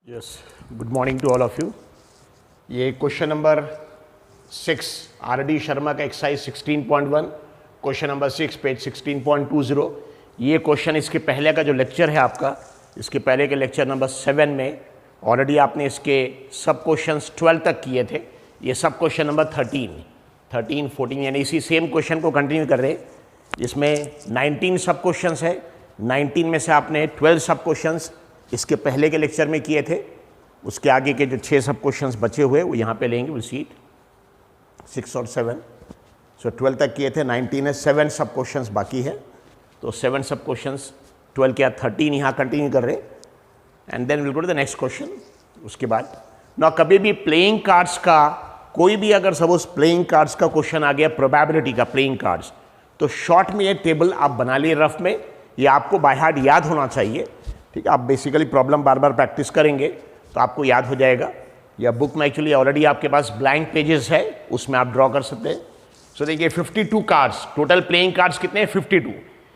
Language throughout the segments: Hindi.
Yes, good morning to all of you. ये क्वेश्चन नंबर 6 आर.डी. शर्मा का एक्सरसाइज 16.1, क्वेश्चन नंबर 6 पेज 16.20। ये क्वेश्चन इसके पहले का जो लेक्चर है आपका, इसके पहले के लेक्चर नंबर 7 में ऑलरेडी आपने इसके सब क्वेश्चंस 12 तक किए थे। ये सब क्वेश्चन नंबर 13, 14 यानी इसी सेम क्वेश्चन को कंटिन्यू कर रहे हैं। इसमें 19 सब क्वेश्चंस है। 19 में से आपने 12 सब क्वेश्चंस इसके पहले के लेक्चर में किए थे। उसके आगे के जो 6 सब क्वेश्चंस बचे हुए वो यहाँ पे लेंगे, विल सी इट 6 और 7। सो 12 तक किए थे, 19 है, 7 सब क्वेश्चंस बाकी है। तो 7 सब क्वेश्चंस 12 के बाद 13 यहाँ कंटिन्यू कर रहे, and then will go to the next question. उसके बाद ना कभी भी प्लेइंग कार्ड्स का कोई भी अगर सपोज प्लेइंग कार्ड्स का क्वेश्चन आ गया, प्रोबेबिलिटी का प्लेइंग कार्ड्स, तो शॉर्ट में ये टेबल आप बना लिए रफ में, ये आपको बाय हार्ट याद होना चाहिए। ठीक है, आप बेसिकली प्रॉब्लम बार बार प्रैक्टिस करेंगे तो आपको याद हो जाएगा। या बुक में एक्चुअली ऑलरेडी आपके पास ब्लैंक पेजेस है, उसमें आप ड्रॉ कर सकते हैं। सो देखिए 52 कार्ड्स, टोटल प्लेइंग कार्ड्स कितने हैं? 52।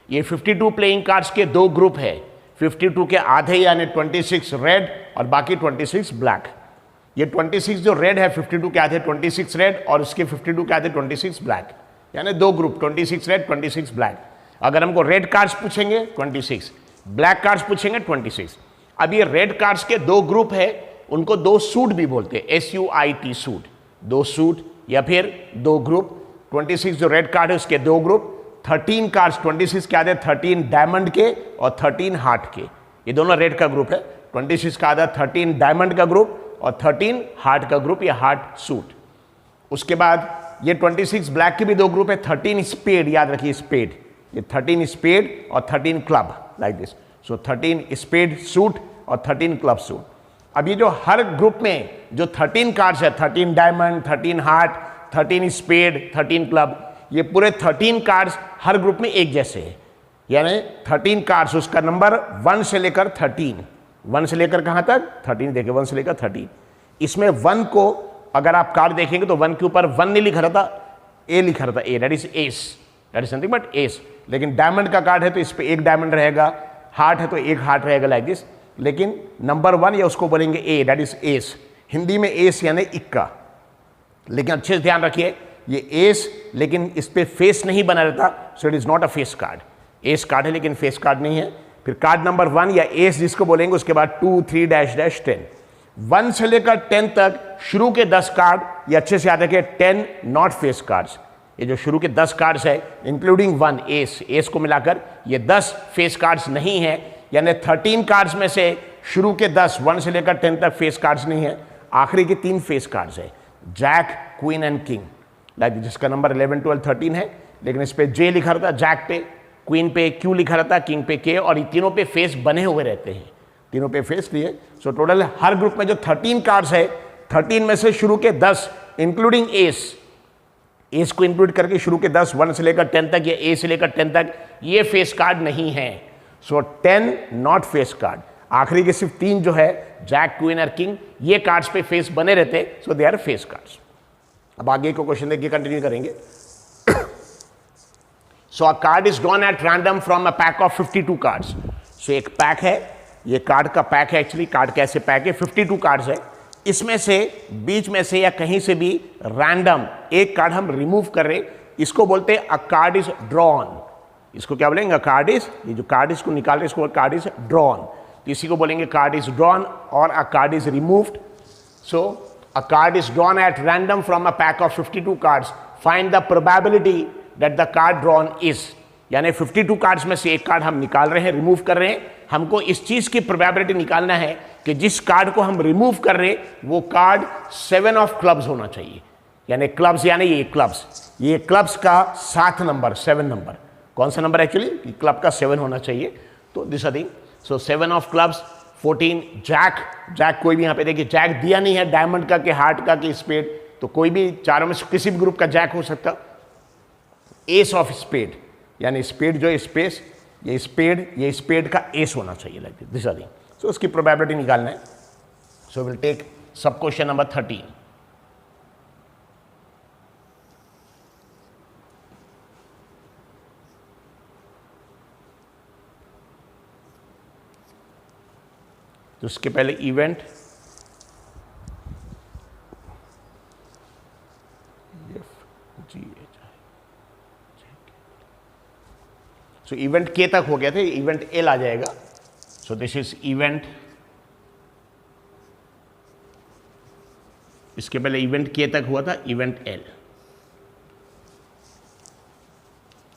ये 52 प्लेइंग कार्ड्स के दो ग्रुप है। 52 के आधे यानी 26 रेड और बाकी 26 ब्लैक। ये 26 जो रेड है 52 के आधे 26 रेड और उसके 52 के आधे 26 ब्लैक, यानी दो ग्रुप 26 रेड 26 ब्लैक। अगर हमको रेड कार्ड्स पूछेंगे 26, ब्लैक कार्ड्स पूछेंगे 26। अब ये रेड कार्ड्स के दो ग्रुप है, उनको दो सूट भी बोलते हैं, SUIT सूट, दो सूट या फिर दो ग्रुप। 26 जो रेड कार्ड है उसके दो ग्रुप, 13 कार्ड्स 26 के आधे 13 डायमंड के और 13 हार्ट के, ये दोनों रेड का ग्रुप है। 26 का आधा 13 डायमंड का ग्रुप और 13 हार्ट का ग्रुप, या हार्ट सूट। उसके बाद ये 26 ब्लैक के भी दो ग्रुप है, 13 स्पेड, याद रखिए स्पेड, ये 13 स्पेड और 13 club, like this. So 13 spade suit और 13 क्लब सूट। अब ये जो हर ग्रुप में जो 13 कार्ड्स है, 13 डायमंड, 13 हार्ट, 13 स्पेड, 13 क्लब, ये पूरे 13 कार्ड्स हर ग्रुप में एक जैसे हैं। यानी 13 कार्ड्स, उसका नंबर 1 से लेकर 13, 1 से लेकर कहाँ तक? 13। देखिए 1 से लेकर 13। इसमें 1 को अगर आप कार्ड देखेंगे तो 1 के ऊपर 1 नहीं लिखा रहता, A लिखा रहता, A, that is S, that is something but S. लेकिन डायमंड का कार्ड है तो इस पे एक डायमंड रहेगा, हार्ट है तो एक हार्ट रहेगा, लाइक दिस। लेकिन नंबर 1 या उसको बोलेंगे ए, दैट इज एस। हिंदी में एस यानी इक्का। लेकिन अच्छे से ध्यान रखिए ये एस, लेकिन इस पे फेस नहीं बना रहता, सो it is not a face card. S card है लेकिन फेस कार्ड नहीं है। फिर कार्ड नंबर 1 या एस जिसको बोलेंगे, उसके बाद 2, 3 डैश डैश 10। 1 से लेकर 10 तक शुरू के 10 कार्ड, ये अच्छे से याद रखिए, 10 नॉट फेस कार्ड्स। ये जो शुरू के 10 कार्ड्स है इंक्लूडिंग 1 एस को मिलाकर ये 10 फेस कार्ड्स नहीं है। यानी 13 कार्ड्स में से शुरू के 10, 1 से लेकर 10 तक फेस कार्ड्स नहीं है। आखिरी के 3 फेस कार्ड्स है, jack, queen and king, like जिसका नंबर 11, 12, 13 है, लेकिन इस पे जे लिखा रहता, जैक पे, क्वीन पे क्यू लिखा रहता, किंग पे के, और ये तीनों पे फेस बने हुए रहते हैं, तीनों पे फेस लिए। सो टोटल हर ग्रुप में जो 13 कार्ड्स है, 13 में से शुरू के 10 इंक्लूडिंग एस को इंक्लूड करके शुरू के 10, 1 से लेकर 10 तक, या ए से लेकर 10 तक, ये फेस कार्ड नहीं है। So 10 not face card. आखिरी के सिर्फ 3 जो है, जैक, क्वीन और किंग, ये कार्ड्स पे फेस बने रहते, so they are face cards. अब आगे को क्वेश्चन देखिए, कंटिन्यू करेंगे। So a card is drawn at random from a pack of 52 cards. So एक पैक है, ये कार्ड का पैक है, एक्चुअली कार्ड कैसे पैक है, 52 कार्ड्स है। इसमें से बीच में से या कहीं से भी रैंडम एक कार्ड हम रिमूव कर रहे, इसको बोलते हैं अ कार्ड इज ड्रॉन। इसको क्या बोलेंगे? अ कार्ड इज, ये जो कार्ड इसको निकाल रहे इसको कार्ड इज ड्रॉन, तो इसी को बोलेंगे कार्ड इज ड्रॉन और अ card is removed. So a card is drawn at random from a pack of 52 cards, find the probability that the card drawn is. यानी 52 कार्ड्स में से एक कार्ड हम निकाल रहे हैं, रिमूव कर रहे हैं, हमको इस चीज की प्रोबेबिलिटी निकालना है कि जिस कार्ड को हम रिमूव कर रहे वो कार्ड 7 ऑफ क्लब्स होना चाहिए। यानी क्लब्स यानी ये क्लब्स का 7 नंबर, 7 नंबर, कौन सा नंबर एक्चुअली? क्लब का 7 होना चाहिए। तो this thing, so 7 of clubs, 14 jack कोई भी यहाँ पे देखिए जैक दिया नहीं है, डायमंड का, के हार्ट का, के स्पेड, तो कोई भी चारों में से किसी भी ग्रुप का जैक हो सकता। एस ऑफ स्पेड, यानी स्पेड जो स्पेस, ये स्पेड का एस होना चाहिए, लाइक दिस थिंग। सो उसकी प्रोबेबिलिटी निकालना है। सो विल टेक सब क्वेश्चन नंबर 13। तो इसके पहले इवेंट सो इवेंट के तक हो गया था, इवेंट एल आ जाएगा. सो दिस इज इवेंट, इसके पहले इवेंट के तक हुआ था, इवेंट एल.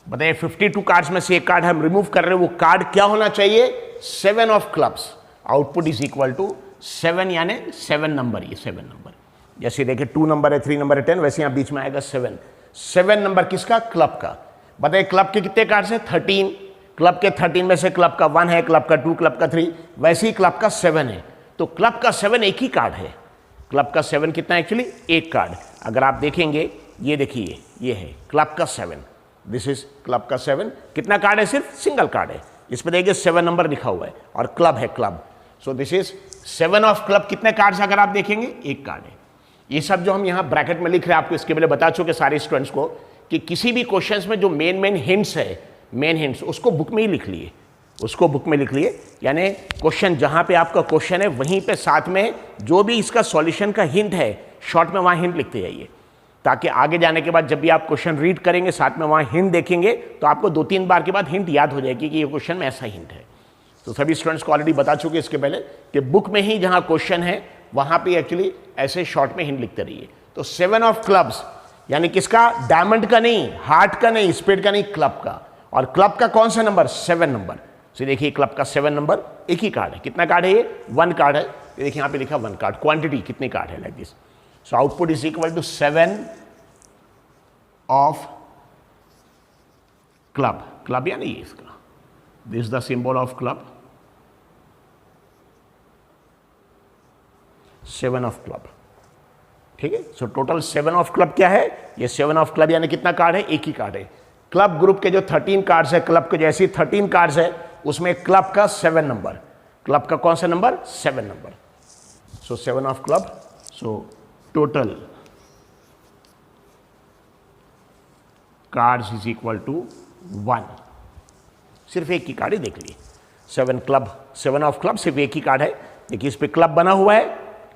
बताइए 52 कार्ड्स में से एक कार्ड हम रिमूव कर रहे हैं, वो कार्ड क्या होना चाहिए? 7 of clubs. Output is equal to 7, यानी 7 नंबर. ये 7 नंबर, जैसे देखिए 2 नंबर है, 3 नंबर है, 10, वैसे यहां बीच में आएगा 7. 7 नंबर किसका? क्लब का. बताइए क्लब के कितने कार्ड्स हैं? 13. क्लब के 13 में से क्लब का 1 है, क्लब का 2, क्लब का 3, वैसे ही क्लब का 7 है. तो क्लब का 7 एक ही कार्ड है. क्लब का 7 कितना है? एक्चुअली एक कार्ड. अगर आप देखेंगे, ये देखिए, ये है क्लब का 7. दिस इज क्लब का 7. कितना कार्ड है? सिर्फ सिंगल कार्ड है. इस पर देखिए 7 नंबर लिखा हुआ है और क्लब है, club. So this is 7 of club. कितने कार्ड्स अगर आप देखेंगे? एक कार्ड है. ये सब जो हम यहाँ ब्रैकेट में लिख रहे हैं, आपको इसके पहले बता चुके सारे स्टूडेंट्स को कि किसी भी क्वेश्चंस में जो मेन हिंट्स है, मेन हिंट्स, उसको बुक में ही लिख लिए. उसको बुक में लिख लिए, यानी क्वेश्चन जहां पे आपका क्वेश्चन है वहीं पे साथ में जो भी इसका सॉल्यूशन का हिंट है, शॉर्ट में वहां हिंट लिखते जाइए, ताकि आगे जाने के बाद जब भी आप क्वेश्चन रीड करेंगे साथ में वहां हिंट देखेंगे तो आपको 2-3 बार के बाद हिंट याद हो जाएगी कि ये क्वेश्चन में ऐसा हिंट है. तो सभी स्टूडेंट्स को ऑलरेडी बता चुके इसके पहले कि बुक में ही जहां क्वेश्चन है वहां पे एक्चुअली ऐसे शॉर्ट में हिंट लिखते रहिए. तो 7 ऑफ क्लब्स यानी किसका? डायमंड का नहीं, हार्ट का नहीं, स्पेड का नहीं, क्लब का. और क्लब का कौन सा नंबर? 7 नंबर. तो देखिए क्लब का 7 नंबर एक ही कार्ड है. कितना कार्ड है? ये 1 कार्ड है. देखिए यहां पे लिखा 1 कार्ड. क्वांटिटी कितने कार्ड है? Like this. So output is equal to 7 of club. Club या नहीं इसका, this is the symbol of club. 7 of club. ठीक है. सो टोटल 7 ऑफ क्लब क्या है? ये 7 ऑफ क्लब यानी कितना कार्ड है? एक ही कार्ड है. क्लब ग्रुप के जो 13 कार्ड्स है, क्लब के जैसे 13 कार्ड्स है, उसमें क्लब का 7 नंबर. क्लब का कौन सा number? 7 number. So 7 of club. So total cards is equal to 1. सिर्फ एक ही कार्ड ही देख लिए. 7 क्लब, 7 ऑफ क्लब, सिर्फ एक ही कार्ड है. देखिए इस पे क्लब बना हुआ है,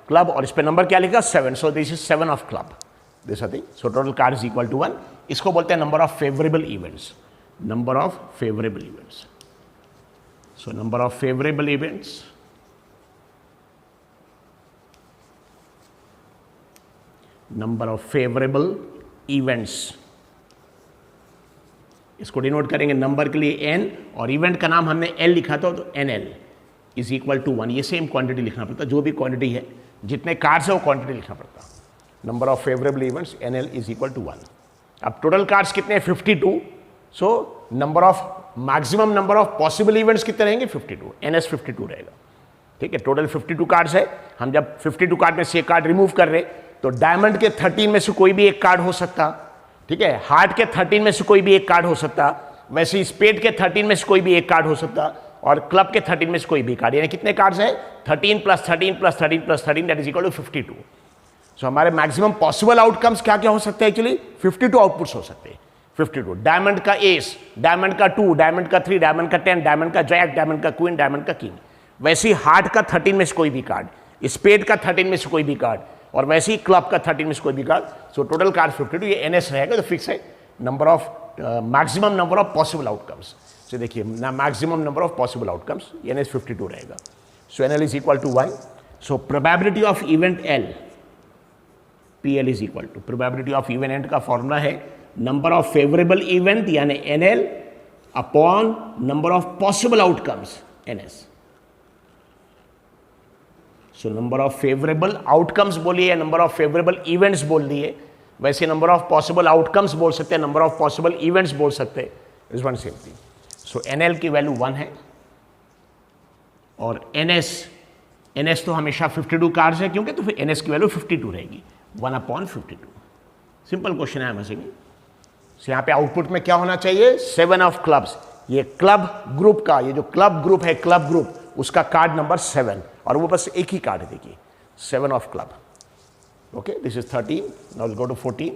क्लब, और इस पे नंबर क्या लिखा? 7. So this is 7 of club. This I think. So total card is equal to 1. इसको बोलते हैं number of favourable events. Number of favourable events. So number of favourable events, number of favourable events, इसको डिनोट करेंगे नंबर के लिए n, और इवेंट का नाम हमने l लिखा था तो nl इज इक्वल टू 1. ये सेम क्वांटिटी लिखना पड़ता, जो भी क्वांटिटी है, जितने कार्ड्स है वो क्वांटिटी लिखना पड़ता. Number of favourable events nl is equal to 1. अब टोटल कार्ड्स कितने हैं? 52. So number of maximum number of possible events कितने रहेंगे? 52. ns 52 रहेगा. ठीक है. टोटल 52 कार्ड्स है. हम जब 52 कार्ड में से एक कार्ड रिमूव कर रहे तो डायमंड के 13 में से कोई भी एक कार्ड हो सकता. ठीक है. हार्ट के 13 में से कोई भी एक कार्ड हो सकता. वैसे स्पेड के 13 में से कोई भी एक कार्ड हो सकता, और क्लब के 13 में से कोई भी कार्ड. यानी कितने कार्ड्स है? 13 + 13 + 13 + 13 दैट इज इक्वल टू 52. सो हमारे मैक्सिमम पॉसिबल आउटकम्स क्या क्या हो सकते हैं? एक्चुअली 52 आउटपुट्स हो सकते हैं. 52. डायमंड का एस, डायमंड का 2, डायमंड का 3, डायमंड का 10, डायमंड का जैक, डायमंड का क्वीन, डायमंड का किंग. वैसे ही हार्ट का 13 में से कोई भी कार्ड, स्पेड का 13 में से कोई भी कार्ड, और वैसे ही क्लब का 13 में से कोई भी कार्ड. So total card 52. ये एनएस रहेगा, तो फिक्स है. Number of maximum number of possible outcomes. So देखिए maximum number of possible outcomes NS 52 रहेगा. So NL is equal to 1. So probability of event L, PL is equal to probability of event and का फॉर्मूला है नंबर ऑफ फेवरेबल इवेंट यानी NL upon number of possible outcomes NS. So number of favourable outcomes बोलिए या नंबर ऑफ फेवरेबल इवेंट्स बोल दिए, वैसे नंबर ऑफ पॉसिबल आउटकम्स बोल सकते हैं, नंबर ऑफ पॉसिबल इवेंट्स बोल सकते हैं. Is one same thing. So NL की वैल्यू 1 है और NS तो हमेशा 52 कार्ड्स है, क्योंकि तो फिर NS की वैल्यू 52 रहेगी. 1/52. सिंपल क्वेश्चन है हमें. यहाँ पे आउटपुट में क्या होना चाहिए? 7 ऑफ क्लब्स. ये क्लब ग्रुप का, ये जो क्लब ग्रुप है, क्लब ग्रुप, उसका कार्ड नंबर 7, और वो बस एक ही कार्ड है. देखिए 7 of club. Okay, this is 13. Now will go to 14.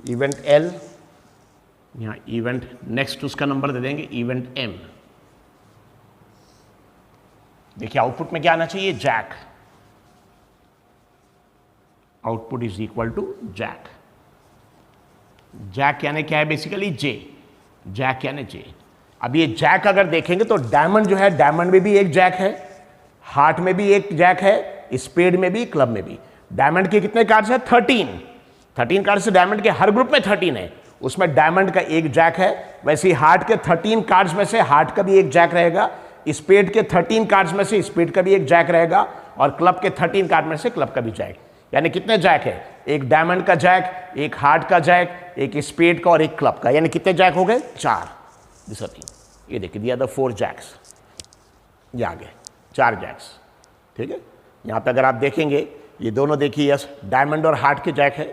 Event L, यहाँ इवेंट नेक्स्ट उसका नंबर दे देंगे इवेंट एम। देखिए आउटपुट में क्या आना चाहिए, jack. Output is equal to jack. Jack यानी क्या है, बेसिकली जे। जैक यानी जे। अब ये जैक अगर देखेंगे तो डायमंड जो है, डायमंड में भी एक जैक है, हार्ट में भी एक जैक है, स्पेड में भी, क्लब में भी। डायमंड के कितने कार्ड्स है, 13 कार्ड्स है डायमंड के, हर ग्रुप में 13 है, उसमें डायमंड का एक जैक है। वैसे ही हार्ट के 13 कार्ड्स में से हार्ट का भी एक जैक रहेगा, स्पेड के 13 कार्ड्स में से स्पेड का भी एक जैक रहेगा, और क्लब के 13 कार्ड में से क्लब का भी जैक। यानी कितने जैक है, एक डायमंड का जैक, एक हार्ट का जैक, एक स्पेड का और एक क्लब का। यानी कितने जैक हो गए, 4। ये देखिए दिया था 4 जैक्स, ये आ गए 4 जैक्स। ठीक है, यहाँ पे अगर आप देखेंगे ये दोनों देखिए, यस डायमंड और हार्ट के जैक है,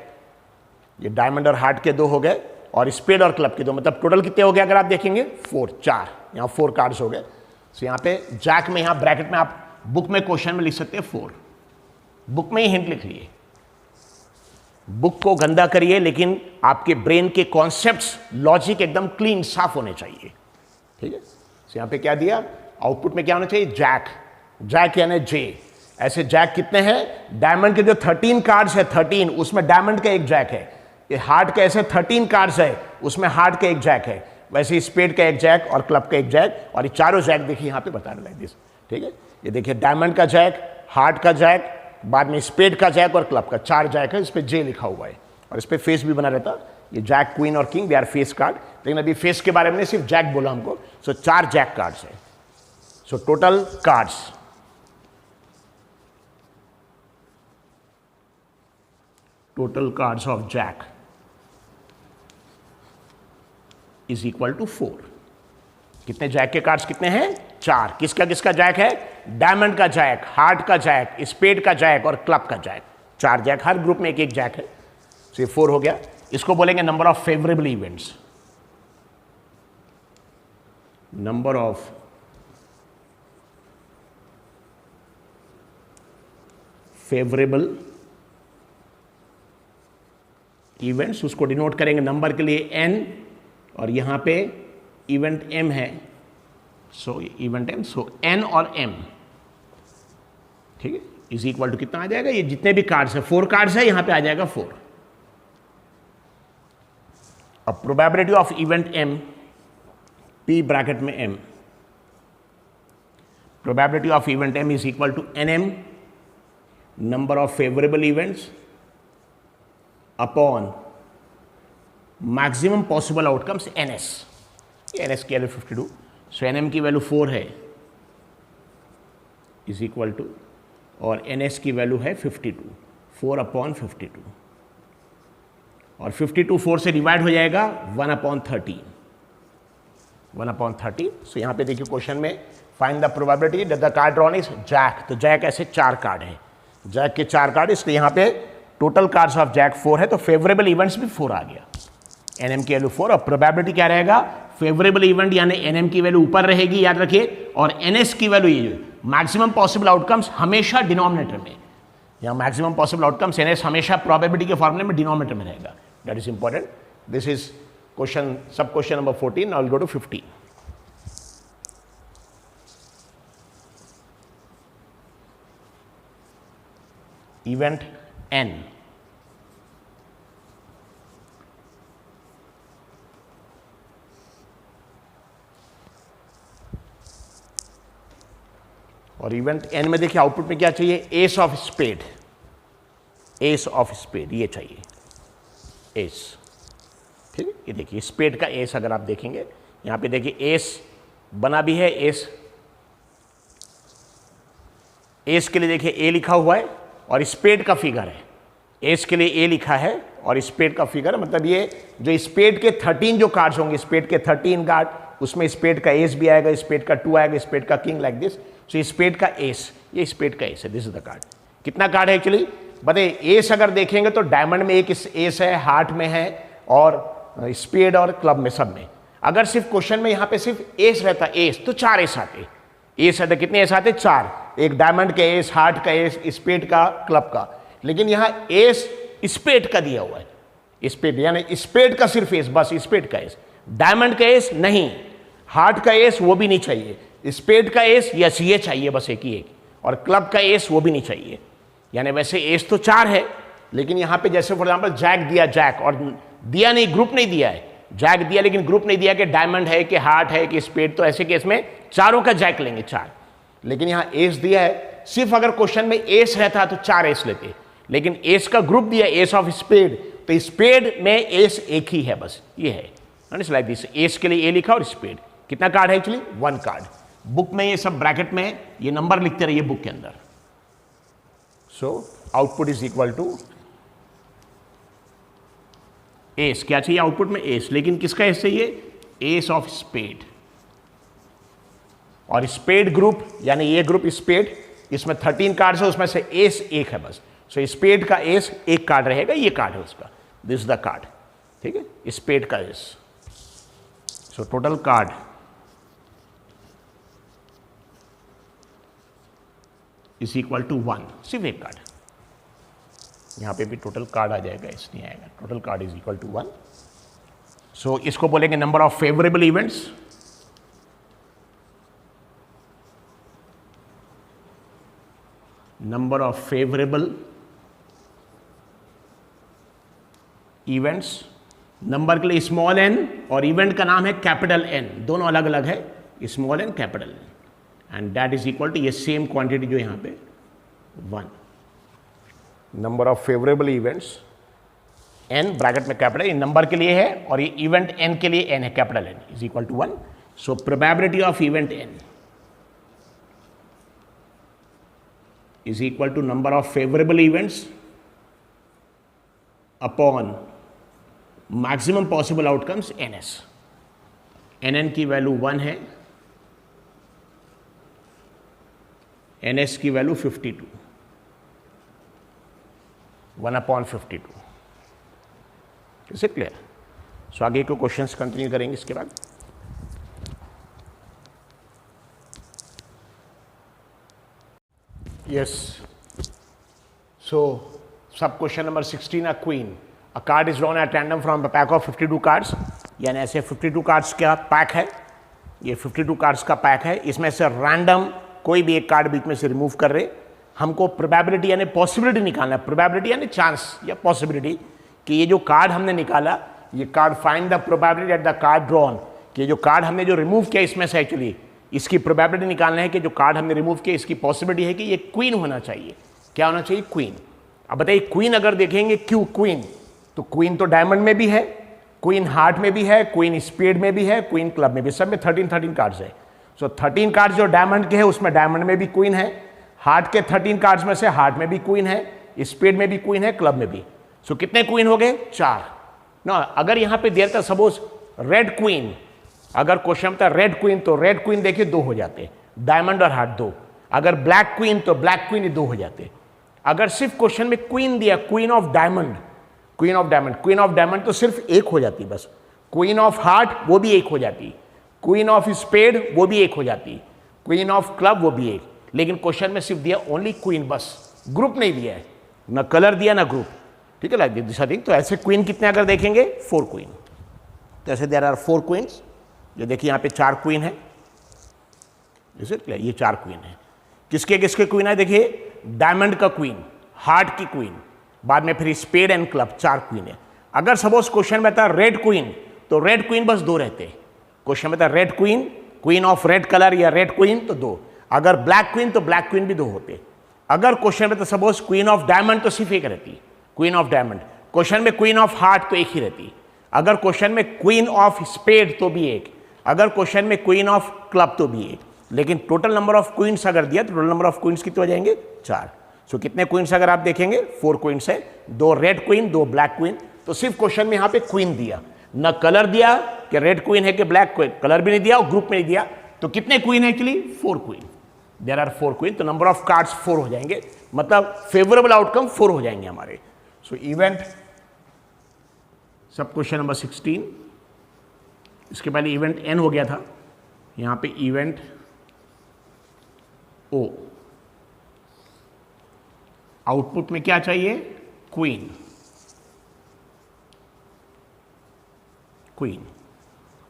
ये डायमंड और हार्ट के 2 हो गए, और स्पेड और क्लब के 2, मतलब टोटल कितने हो गए अगर आप देखेंगे 4। यहाँ 4 कार्ड्स हो गए। तो यहाँ पे जैक में, यहाँ ब्रैकेट में आप बुक में क्वेश्चन में लिख सकते हैं 4। बुक में ही हिंट लिख लिए, बुक को गंदा करिए, लेकिन आपके ब्रेन के कॉन्सेप्ट्स, लॉजिक एकदम क्लीन, साफ होने चाहिए। ठीक है, तो यहाँ पे क्या दिया, आउटपुट में क्या होना चाहिए, जैक। जैक यानी जे। ऐसे जैक कितने हैं, डायमंड के जो 13 कार्ड्स है, 13 उसमें डायमंड का एक जैक है। ये हार्ट के ऐसे 13 कार्ड्स है, उसमें हार्ट का एक जैक है। वैसे स्पेड का एक जैक और क्लब का एक जैक, और ये चारों जैक देखिए यहाँ पे बता रहे हैं दिस। ठीक है, ये देखिए डायमंड का जैक, हार्ट का जैक, बाद में स्पेड का जैक और क्लब का, 4 जैक है। इस पे जे लिखा हुआ है और इस पे फेस भी बना रहता। ये जैक, क्वीन और king, they are face card. लेकिन अभी फेस के बारे में नहीं, सिर्फ जैक बोला हमको। सो 4 जैक कार्ड्स है। So total cards, total cards of jack is equal to 4। कितने जैक के कार्ड्स कितने हैं, 4। किसका किसका जैक है, डायमंड का जैक, हार्ट का जैक, स्पेड का जैक और क्लब का जैक। 4 जैक, हर ग्रुप में एक एक जैक है। तो ये 4 हो गया। इसको बोलेंगे number of favourable events. Number of favourable events, उसको डिनोट करेंगे नंबर के लिए n, और यहां पे इवेंट m है, सो इवेंट m, सो n और m। ठीक है, इज इक्वल टू कितना आ जाएगा, ये जितने भी कार्ड्स है, 4 कार्ड्स है, यहां पे आ जाएगा 4। अब probability of event m, p bracket में m, probability of event m is equal to nm, number of favourable events upon maximum possible outcomes ns। ns की वैल्यू 52, सो nm की वैल्यू 4 है, इज इक्वल टू, और ns की वैल्यू है 52, 4 अपॉन 52, और 52 4 से डिवाइड हो जाएगा 1 अपॉन 30, 1 अपॉन 30। सो यहाँ पे देखिए क्वेश्चन में find the probability that the card drawn is jack. तो जैक ऐसे 4 कार्ड है, जैक के 4 कार्ड, इसलिए यहाँ पे टोटल कार्ड्स ऑफ जैक 4 है, तो फेवरेबल इवेंट्स भी 4 आ गया। एनएम की वैल्यू 4, और प्रोबेबिलिटी क्या रहेगा, फेवरेबल इवेंट यानी एनएम की वैल्यू ऊपर रहेगी, याद रखिए, और एनएस की वैल्यू ये मैक्सिमम पॉसिबल आउटकम्स हमेशा डिनोमिनेटर में, यहाँ मैक्सिमम पॉसिबल आउटकम्स एनएस हमेशा प्रोबेबिलिटी के फॉर्मूले में डिनोमिनेटर में रहेगा। That is important. This is question, sub question number 14। Now will go to 15। Event n, और इवेंट n में देखिए आउटपुट में क्या चाहिए, ace of spade, ace of spade ये चाहिए, एस। ठीक है, ये देखिए स्पेड का एस अगर आप देखेंगे, यहां पे देखिए एस बना भी है, एस, एस के लिए देखिए ए लिखा हुआ है, और स्पेड का फिगर है, एस के लिए ए लिखा है और स्पेड का फिगर है। मतलब ये जो स्पेड के 13 जो कार्ड्स होंगे, स्पेड के 13 कार्ड, उसमें स्पेड का एस भी आएगा, स्पेड का 2 आएगा, स्पेड का king, like this. So spade का एस, ये स्पेड का एस है, दिस इज द कार्ड। कितना कार्ड है एक्चुअली बताइए, एस अगर देखेंगे तो डायमंड में एक एस है, हार्ट में है, और स्पेड और क्लब में, सब में। अगर सिर्फ क्वेश्चन में यहाँ पे सिर्फ एस रहता, एस, तो 4 एस आते, एस है तो कितने एस आते, 4। एक डायमंड का एस, हार्ट का एस, स्पेड का, क्लब का। लेकिन यहाँ एस स्पेड का दिया हुआ है, स्पेड यानी स्पेड का सिर्फ एस, बस स्पेड का एस। डायमंड का एस नहीं, हार्ट का एस वो भी नहीं चाहिए, स्पेड का एस यस ये चाहिए बस एक ही एक, और क्लब का एस वो भी नहीं चाहिए। यानी वैसे एस तो 4 है, लेकिन यहां पे जैसे फॉर एग्जांपल जैक दिया, जैक और दिया नहीं, ग्रुप नहीं दिया है, जैक दिया लेकिन ग्रुप नहीं दिया कि डायमंड है कि हार्ट है कि स्पेड, तो ऐसे केस में चारों का जैक लेंगे 4। लेकिन यहां एस दिया है, सिर्फ अगर क्वेश्चन में एस रहता तो 4 एस लेते, लेकिन एस का ग्रुप दिया एस ऑफ स्पेड, तो स्पेड में एस एक ही है बस, ये है लाइक दिस। एस के लिए ए लिखा और स्पेड कितना कार्ड है एक्चुअली 1 कार्ड। बुक में ये सब ब्रैकेट में है, ये नंबर लिखते रहिए बुक के अंदर। So output is equal to ace, क्या चाहिए आउटपुट में एस, लेकिन किसका एस चाहिए, एस ऑफ स्पेड। और स्पेड ग्रुप यानी ये ग्रुप स्पेड, इसमें 13 कार्ड्स है, उसमें से एस एक है बस। सो स्पेड का एस एक कार्ड रहेगा, ये कार्ड है उसका, दिस द कार्ड, ठीक है, स्पेड का ace. So total card is equal to 1, सिर्फ एक कार्ड। यहां पे भी टोटल कार्ड आ जाएगा, इस नहीं आएगा, total card is equal to 1। So इसको बोलेंगे number of favourable events. Number of favourable events, number के लिए स्मॉल एन और इवेंट का नाम है कैपिटल एन, दोनों अलग अलग है, small N capital N, and that is equal to ये सेम क्वांटिटी जो यहां पे 1। Number of favourable events N bracket में कैपिटल, ये नंबर के लिए है और ये इवेंट एन के लिए एन है, capital N is equal to 1। So probability of event N is equal to number of favorable events upon maximum possible outcomes ns। nn की वैल्यू 1 है, ns की value 52, 1/52। Is it clear? So आगे के क्वेश्चंस कंटिन्यू करेंगे इसके बाद। Yes. So, sub question number 16, a queen. A card is drawn at random from a pack of 52 cards. यानी ऐसे 52 कार्ड्स का पैक है, ये 52 कार्ड्स का पैक है, इसमें से रैंडम कोई भी एक कार्ड बीच में से रिमूव कर रहे, हमको प्रोबेबिलिटी यानी पॉसिबिलिटी निकालना है। प्रोबेबिलिटी यानी चांस या पॉसिबिलिटी कि ये जो कार्ड हमने निकाला, ये card find the probability at the card drawn, कि जो कार्ड हमने जो रिमूव किया इसमें से एक्चुअली इसकी प्रोबेबिलिटी निकालना है कि जो कार्ड हमने रिमूव किया इसकी पॉसिबिलिटी है कि ये क्वीन होना चाहिए। क्या होना चाहिए? क्वीन। अब बताइए क्वीन अगर देखेंगे, क्यों क्वीन? तो क्वीन तो डायमंड में भी है, क्वीन हार्ट में भी है, क्वीन स्पेड में भी है, क्वीन क्लब में भी, सब में 13 कार्ड्स है। सो 13 कार्ड्स जो डायमंड के हैं उसमें डायमंड में भी क्वीन है, हार्ट के 13 कार्ड्स में से हार्ट में भी क्वीन है, स्पेड में भी क्वीन है, क्लब में भी। सो कितने क्वीन हो गए? 4 ना। अगर यहां पे दिया था सपोज रेड क्वीन, अगर क्वेश्चन था रेड क्वीन तो रेड क्वीन देखिए 2 हो जाते, डायमंड और हार्ट 2। अगर ब्लैक क्वीन तो ब्लैक क्वीन 2 हो जाते। अगर सिर्फ क्वेश्चन में क्वीन दिया, queen of diamond, queen of diamond, queen of diamond तो सिर्फ एक हो जाती बस। क्वीन ऑफ हार्ट वो भी एक हो जाती, क्वीन ऑफ स्पेड वो भी एक हो जाती, क्वीन ऑफ क्लब वो भी एक। लेकिन क्वेश्चन में सिर्फ दिया ओनली क्वीन बस, ग्रुप नहीं दिया है, ना कलर दिया ना ग्रुप। ठीक है, लाइक दिस आई थिंक। तो ऐसे क्वीन कितने अगर देखेंगे 4 क्वीन, तो ऐसे देयर आर 4 क्वींस। ये देखिए यहाँ पे 4 क्वीन है, ये 4 क्वीन है। किसके किसके क्वीन है? देखिए डायमंड का क्वीन, हार्ट की क्वीन, बाद में फिर स्पेड एंड क्लब, 4 क्वीन है। अगर सपोज क्वेश्चन में था रेड क्वीन तो रेड क्वीन बस 2 रहते। क्वेश्चन में था red queen, queen of red colour या रेड क्वीन तो 2। अगर ब्लैक क्वीन तो ब्लैक क्वीन भी 2 होते। अगर क्वेश्चन में था सपोज क्वीन ऑफ डायमंड तो सिर्फ एक रहती, क्वीन ऑफ डायमंड। क्वेश्चन में क्वीन ऑफ हार्ट तो एक ही रहती। अगर क्वेश्चन में क्वीन ऑफ स्पेड तो भी एक, अगर क्वेश्चन में क्वीन ऑफ क्लब तो भी एक। लेकिन टोटल नंबर ऑफ क्वींस अगर दिया तो टोटल नंबर ऑफ क्वींस कितने हो जाएंगे? 4। सो कितने क्वींस अगर आप देखेंगे 4 क्वींस है, 2 रेड क्वीन 2 ब्लैक क्वीन। तो सिर्फ क्वेश्चन में यहां पे क्वीन दिया, न कलर दिया कि रेड क्वीन है कि ब्लैक क्वीन, कलर भी नहीं दिया और ग्रुप में नहीं दिया। तो कितने क्वीन है actually? 4 queen. There are 4 queen. तो नंबर ऑफ कार्ड्स 4 हो जाएंगे, मतलब फेवरेबल आउटकम 4 हो जाएंगे हमारे। सो इवेंट सब क्वेश्चन नंबर 16, इसके पहले इवेंट एन हो गया था, यहां पे इवेंट ओ। आउटपुट में क्या चाहिए? Queen, queen.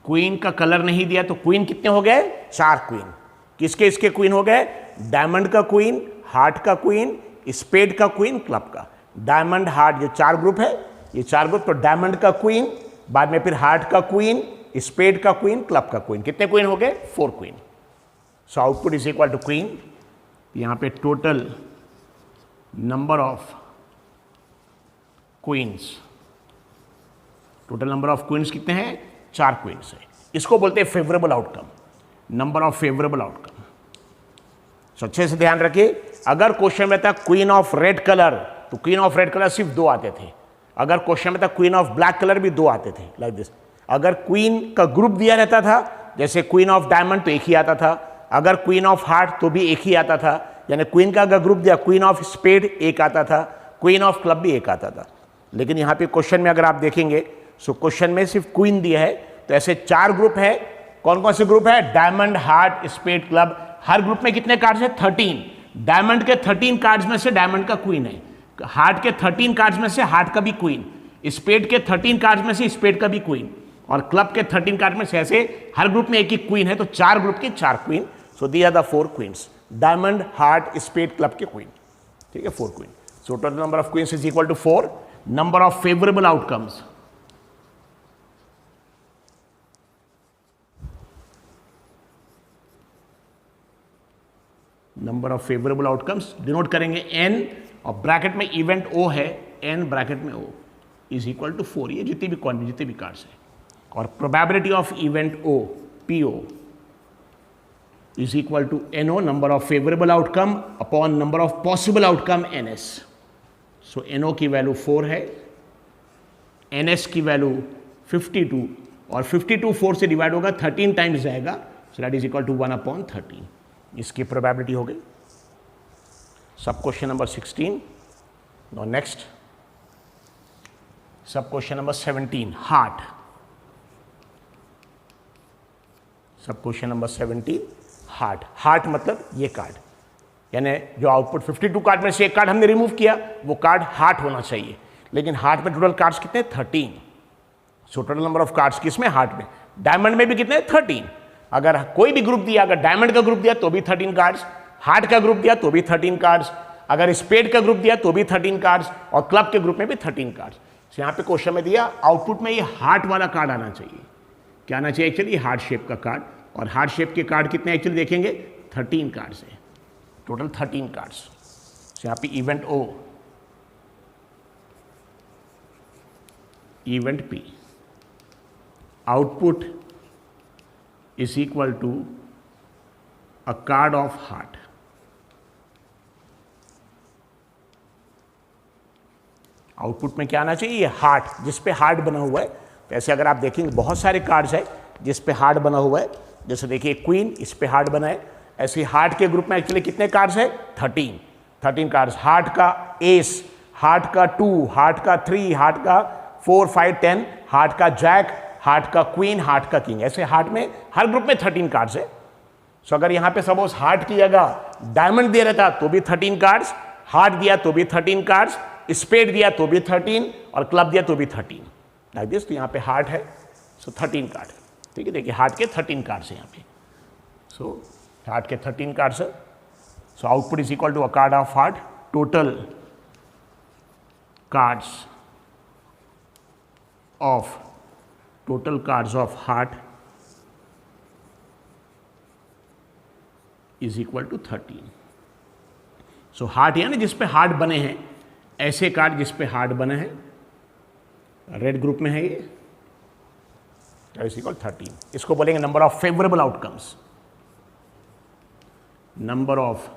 क्वीन का कलर नहीं दिया तो क्वीन कितने हो गए? 4 क्वीन। किसके इसके क्वीन हो गए? डायमंड का क्वीन, हार्ट का क्वीन, स्पेड का क्वीन, क्लब का। डायमंड हार्ट ये 4 ग्रुप है, ये 4 ग्रुप। तो डायमंड का क्वीन, बाद में फिर हार्ट का क्वीन, स्पेड का क्वीन, क्लब का क्वीन। कितने क्वीन हो गए? 4 queen. So output is equal to queen. यहां पे total number of queens, total number of queens कितने हैं? 4 क्वींस है। इसको बोलते हैं favourable outcome, number of favourable outcome. So अच्छे से ध्यान रखिए, अगर क्वेश्चन में था क्वीन ऑफ रेड कलर तो क्वीन ऑफ रेड कलर सिर्फ 2 आते थे। अगर क्वेश्चन में था क्वीन ऑफ ब्लैक कलर भी 2 आते थे, लाइक दिस। अगर क्वीन का ग्रुप दिया रहता था, जैसे क्वीन ऑफ डायमंड तो एक ही आता था, अगर क्वीन ऑफ हार्ट तो भी एक ही आता था, यानी क्वीन का अगर ग्रुप दिया, क्वीन ऑफ स्पेड एक आता था, क्वीन ऑफ क्लब भी एक आता था। लेकिन यहाँ पे क्वेश्चन में अगर आप देखेंगे, सो क्वेश्चन में सिर्फ क्वीन दिया है, तो ऐसे 4 ग्रुप है। कौन कौन से ग्रुप है? Diamond, heart, spade, club. हर ग्रुप में कितने कार्ड्स है? 13। डायमंड के 13 कार्ड्स में से डायमंड का क्वीन है, हार्ट के 13 कार्ड्स में से हार्ट का भी क्वीन, स्पेड के 13 कार्ड्स में से स्पेड का भी क्वीन, और क्लब के 13 कार्ड में से। ऐसे हर ग्रुप में एक ही क्वीन है, तो 4 ग्रुप की 4 queen. So these are the 4 queens, diamond, heart, spade, club के क्वीन। ठीक है, 4 queen. So total number of queens is equal to 4। Number of favourable outcomes, number of favourable outcomes denote करेंगे n, और ब्रैकेट में इवेंट o है, n ब्रैकेट में o इज इक्वल टू 4। ये जितनी भी क्वांटिटी, जितने भी कार्ड्स है। और probability of event o, PO is equal to NO, number of favourable outcome upon number of possible outcome NS। So NO की वैल्यू 4 है, NS की वैल्यू 52, और 52 4 से डिवाइड होगा, 13 टाइम्स जाएगा। So that is equal to 1/13। इसकी प्रोबेबिलिटी हो गई। Sub question number 16। No next, sub question number 17, heart. Sub question number 17, heart. Heart मतलब ये कार्ड, यानी जो आउटपुट 52 कार्ड में से एक कार्ड हमने रिमूव किया, वो कार्ड हार्ट होना चाहिए। लेकिन हार्ट में टोटल कार्ड्स कितने? 13। सो टोटल नंबर ऑफ कार्ड्स किसमें? हार्ट में। डायमंड में भी कितने? 13। अगर कोई भी ग्रुप दिया, अगर डायमंड का ग्रुप दिया तो भी 13 कार्ड्स, हार्ट का ग्रुप दिया तो भी 13 कार्ड्स, अगर स्पेड का ग्रुप दिया तो भी 13 कार्ड्स, और क्लब के ग्रुप में भी 13 कार्ड्स। तो यहाँ पे क्वेश्चन में दिया आउटपुट में ये हार्ट वाला कार्ड आना चाहिए। क्या आना चाहिए? एक्चुअली हार्ट शेप का कार्ड। और हार्ट शेप के कार्ड कितने एक्चुअली देखेंगे? 13 कार्ड्स है, टोटल 13 कार्ड्स। तो यहाँ पे event O, event P, output is equal to a card of heart। Output में क्या आना चाहिए? ये हार्ट, जिस पे हार्ट बना हुआ है। तो ऐसे अगर आप देखेंगे बहुत सारे कार्ड्स है जिस पे हार्ट बना हुआ है। जैसे देखिए क्वीन, इस पे हार्ट बना है। ऐसे हार्ट के ग्रुप में एक्चुअली कितने कार्ड्स है? 13 कार्ड्स। हार्ट का एस, हार्ट का 2, हार्ट का 3, हार्ट का 4, 5, 10, हार्ट का जैक, हार्ट का क्वीन, हार्ट का किंग। ऐसे हार्ट में हर ग्रुप में 13 कार्ड्स है। सो अगर यहां पे सपोज हार्ट की जगह डायमंड दे रहता तो भी 13 कार्ड्स, हार्ट दिया तो भी 13 कार्ड्स, स्पेड दिया तो भी 13, और क्लब दिया तो भी 13, लाइक दिस। तो यहां पे हार्ट है, सो 13 कार्ड। ठीक है, देखिए हार्ट के 13 कार्ड्स है यहाँ पे। सो हार्ट के 13 कार्ड्स है। So output is equal to a card of heart. Total cards of total cards of heart is equal to 13। So heart यानी जिस पे हार्ट बने हैं, ऐसे कार्ड जिस पे हार्ट बने हैं, रेड ग्रुप में है ये, इज इक्वल 13। इसको बोलेंगे number of favourable outcomes. Number of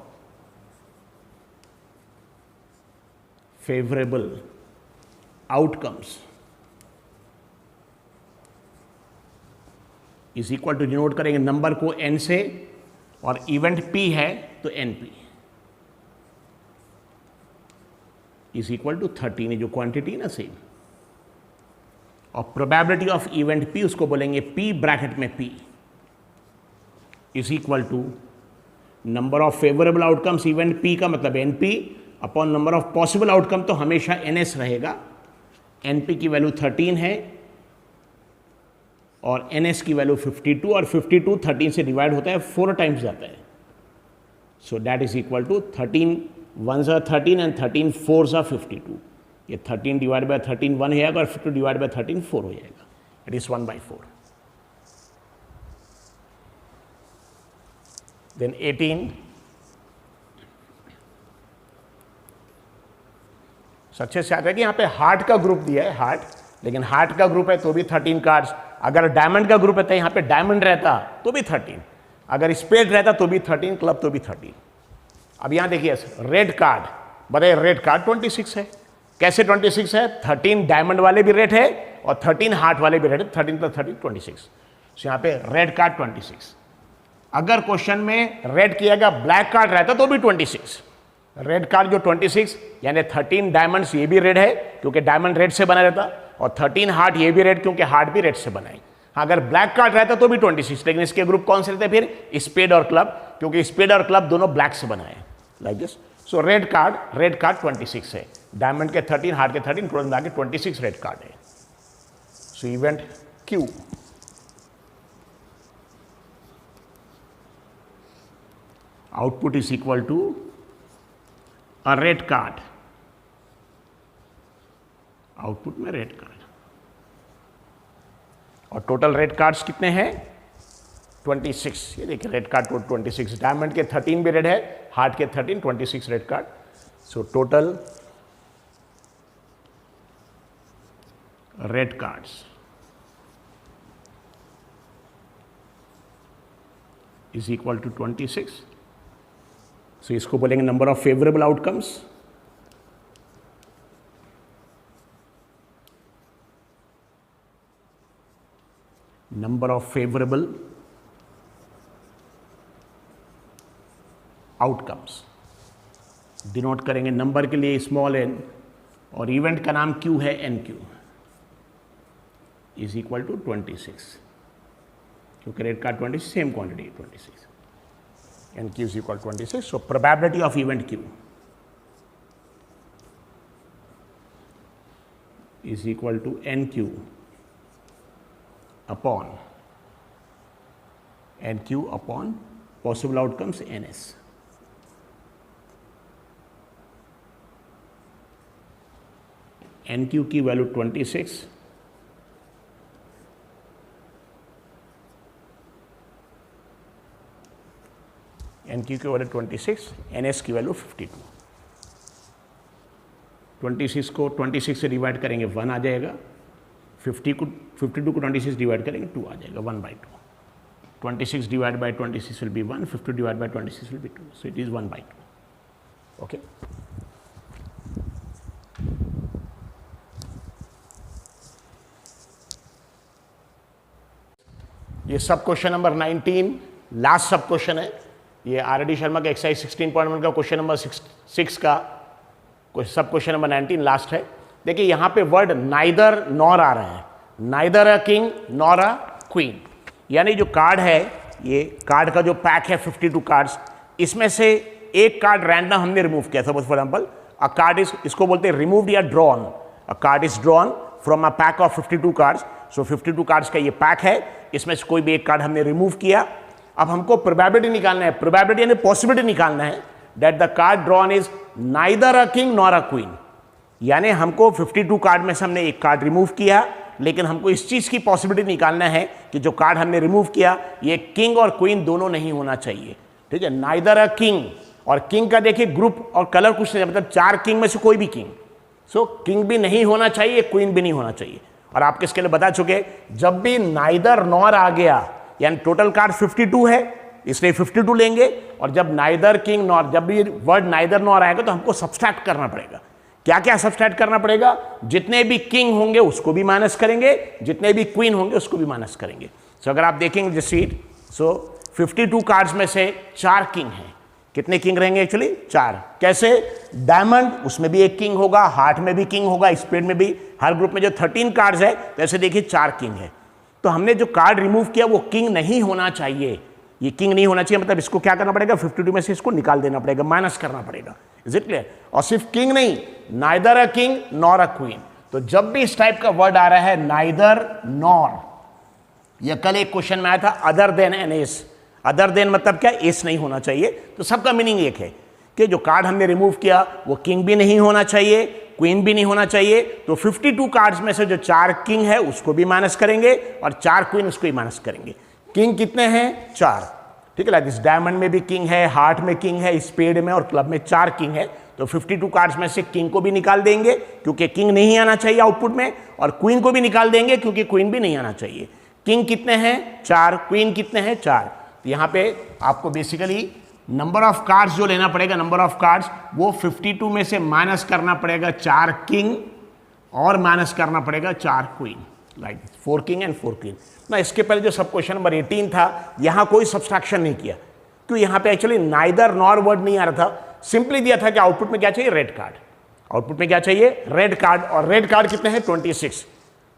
favourable outcomes is equal to, denote करेंगे नंबर को n से, और इवेंट P है तो NP इज इक्वल टू 13, जो क्वांटिटी ना सेम। और प्रोबेबिलिटी ऑफ इवेंट P उसको बोलेंगे P ब्रैकेट में P is equal to number of favourable outcomes, event P का मतलब NP, upon number of possible outcome तो हमेशा NS रहेगा। NP की वैल्यू 13 है, और NS की वैल्यू 52 और 52 13 से डिवाइड होता है 4 टाइम्स जाता है. So that is equal to 13 1s are 13 and 13 4s are 52. ये 13 डिवाइड बाय 13 1 हो जाएगा और 52 डिवाइड बाय 13 4 हो जाएगा. It is 1/4. देन 18. अच्छे से आता है कि यहाँ पे हार्ट का ग्रुप दिया है, हार्ट, लेकिन हार्ट का ग्रुप है तो भी 13 कार्ड्स. अगर डायमंड का ग्रुप है तो यहाँ पे डायमंड रहता तो भी 13, अगर स्पेड रहता तो भी 13, क्लब तो भी 13. अब यहाँ देखिए रेड कार्ड, बताइए रेड कार्ड 26 है. कैसे 26 है? 13 डायमंड वाले भी रेड है और 13 हार्ट वाले भी रेड है. 13 + 13 26. तो यहाँ पे रेड कार्ड 26. अगर क्वेश्चन में रेड किया गया ब्लैक कार्ड रहता तो भी 26. रेड कार्ड जो 26 यानी 13 डायमंड्स ये भी रेड है क्योंकि डायमंड रेड से बना रहता, और 13 हार्ट ये भी रेड क्योंकि हार्ट भी रेड से बना है. अगर ब्लैक कार्ड रहता तो भी 26, लेकिन इसके ग्रुप कौन से रहते हैं फिर? स्पेड और क्लब, क्योंकि स्पेड और क्लब दोनों ब्लैक से बना है. Like this. So red card 26 है. डायमंड के 13, हार्ट के 13, टोटल मिला के 26 रेड कार्ड है. So event Q. Output is equal to a red card. Output में रेड कार्ड. और टोटल रेड कार्ड्स कितने हैं? 26. ये देखिए रेड कार्ड 26. डायमंड के 13 भी रेड है, हार्ट के 13, 26 red card. So total red cards is equal to 26. So इसको बोलेंगे number of favourable outcomes. Number of favourable outcomes denote करेंगे नंबर के लिए स्मॉल n, और इवेंट का नाम Q है, NQ इज इक्वल टू 26, क्योंकि red card 26 same quantity 26. NQ is equal to 26. So probability of event Q is equal to NQ upon possible outcomes NS. NQ की वैल्यू 26, NQ की वैल्यू 26, NS की वैल्यू 52. 26 को 26 से डिवाइड करेंगे 1 आ जाएगा. 52 को 26 डिवाइड करेंगे 2 आ जाएगा, 1/2. 26 divide by 26 will be 1, 50 divide by 26 will be 2. So it is 1/2. Okay. ये सब क्वेश्चन नंबर 19 लास्ट सब क्वेश्चन है. ये आर.डी. शर्मा का एक्सरसाइज 16.1 का क्वेश्चन नंबर 6 का सब क्वेश्चन नंबर 19 लास्ट है. देखिए यहां पे वर्ड नाइदर नॉर आ रहा है. Neither a king nor a queen, यानी जो कार्ड है, ये कार्ड का जो पैक है 52 कार्ड्स, इसमें से एक कार्ड रैंडम हमने रिमूव किया. Suppose for example a card is, इसको बोलते हैं रिमूव्ड या drawn. A card is drawn from a pack of 52 cards. So 52 cards का ये पैक है, इसमें से कोई भी एक कार्ड हमने रिमूव किया. अब हमको प्रोबेबिलिटी निकालना है, प्रोबेबिलिटी यानी पॉसिबिलिटी निकालना है that the card drawn is neither a king nor a queen. यानी हमको 52 कार्ड में से हमने एक कार्ड रिमूव किया, लेकिन हमको इस चीज की पॉसिबिलिटी निकालना है कि जो कार्ड हमने रिमूव किया ये किंग और क्वीन दोनों नहीं होना चाहिए. ठीक है, नाइदर अ किंग. और किंग का देखिए ग्रुप और कलर कुछ नहीं, मतलब 4 किंग में से कोई भी किंग. सो किंग भी नहीं होना चाहिए, क्वीन भी नहीं होना चाहिए. और आप किसके लिए बता चुके, जब भी नाइदर नॉर आ गया, यानी टोटल कार्ड 52 है इसलिए 52 लेंगे, और जब नाइदर किंग नॉर, जब भी वर्ड नाइदर नॉर आएगा तो हमको सब्सट्रैक्ट करना पड़ेगा. क्या क्या सब्सट्रैक्ट करना पड़ेगा? जितने भी किंग होंगे उसको भी माइनस करेंगे, जितने भी क्वीन होंगे उसको भी माइनस करेंगे. सो अगर आप देखेंगे दिस शीट, सो 52 कार्ड्स में से 4 किंग हैं. कितने किंग रहेंगे एक्चुअली? 4. कैसे? डायमंड उसमें भी एक किंग होगा, हार्ट में भी किंग होगा, स्पेड में भी. हर ग्रुप में जो 13 कार्ड्स है तो ऐसे देखिए 4 किंग है. तो हमने जो कार्ड रिमूव किया वो किंग नहीं होना चाहिए. ये किंग नहीं होना चाहिए, मतलब इसको क्या करना पड़ेगा? 52 में से इसको निकाल देना पड़ेगा, माइनस करना पड़ेगा. Is it clear? और सिर्फ किंग नहीं, neither a king nor a queen. तो जब भी इस टाइप का वर्ड आ रहा है नाइदर नॉर, या कल एक क्वेश्चन में आया था other than N S. Other than मतलब क्या, एस नहीं होना चाहिए। तो सबका मीनिंग एक है कि जो कार्ड हमने रिमूव किया वो किंग भी नहीं होना चाहिए, क्वीन भी नहीं होना चाहिए। तो 52 कार्ड्स में से जो 4 किंग है उसको भी माइनस करेंगे और 4 क्वीन उसको ही माइनस करेंगे। किंग कितने हैं, 4, ठीक है। लाइक इस डायमंड में भी किंग है, हार्ट में किंग है, स्पेड में और क्लब में 4 किंग है। तो 52 कार्ड्स में से किंग को भी निकाल देंगे क्योंकि किंग नहीं आना चाहिए आउटपुट में, और क्वीन को भी निकाल देंगे क्योंकि क्वीन भी नहीं आना चाहिए। किंग कितने हैं, 4, क्वीन कितने हैं, 4। तो यहां पे आपको बेसिकली नंबर ऑफ कार्ड्स जो लेना पड़ेगा, नंबर ऑफ कार्ड्स वो 52 में से माइनस करना पड़ेगा 4 किंग और माइनस करना पड़ेगा 4 queen, like 4 king and 4 queen ना। इसके पहले जो सब क्वेश्चन नंबर 18 था, यहां कोई सब्सट्रैक्शन नहीं किया क्योंकि यहां पे एक्चुअली नाइदर नॉर वर्ड नहीं आ रहा था। सिंपली दिया था कि आउटपुट में क्या चाहिए, रेड कार्ड। आउटपुट में क्या चाहिए, रेड कार्ड। और रेड कार्ड कितने हैं, 26।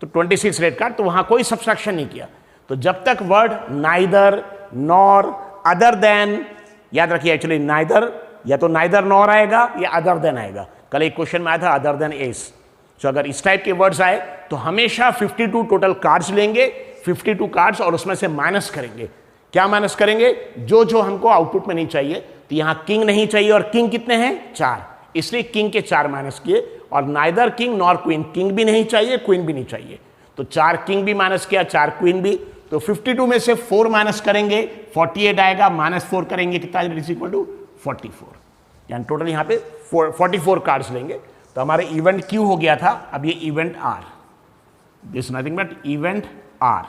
तो 26 रेड कार्ड, तो वहां कोई सब्सट्रैक्शन नहीं किया। तो जब तक word neither nor other than, याद रखिए एक्चुअली नाइदर या तो नाइदर नॉर आएगा या अदर देन आएगा। कल एक क्वेश्चन में आया था अदर देन एस। तो अगर इस टाइप के वर्ड्स आए तो हमेशा 52 टोटल कार्ड्स लेंगे, 52 कार्ड्स, और उसमें से माइनस करेंगे। क्या माइनस करेंगे, जो जो हमको आउटपुट में नहीं चाहिए। तो यहां किंग नहीं चाहिए और किंग कितने हैं, 4, इसलिए किंग के 4 माइनस किए। और neither king nor queen, king भी नहीं चाहिए, क्वीन भी नहीं चाहिए। तो 4 किंग भी माइनस किया, 4 क्वीन भी। तो 52 में से 4 माइनस करेंगे, 48 आएगा, -4 करेंगे, कितना इज इक्वल टू 44। यानी टोटल यहां पे 44 कार्ड्स लेंगे। तो हमारे इवेंट क्यू हो गया था, अब ये event R. This nothing but event R.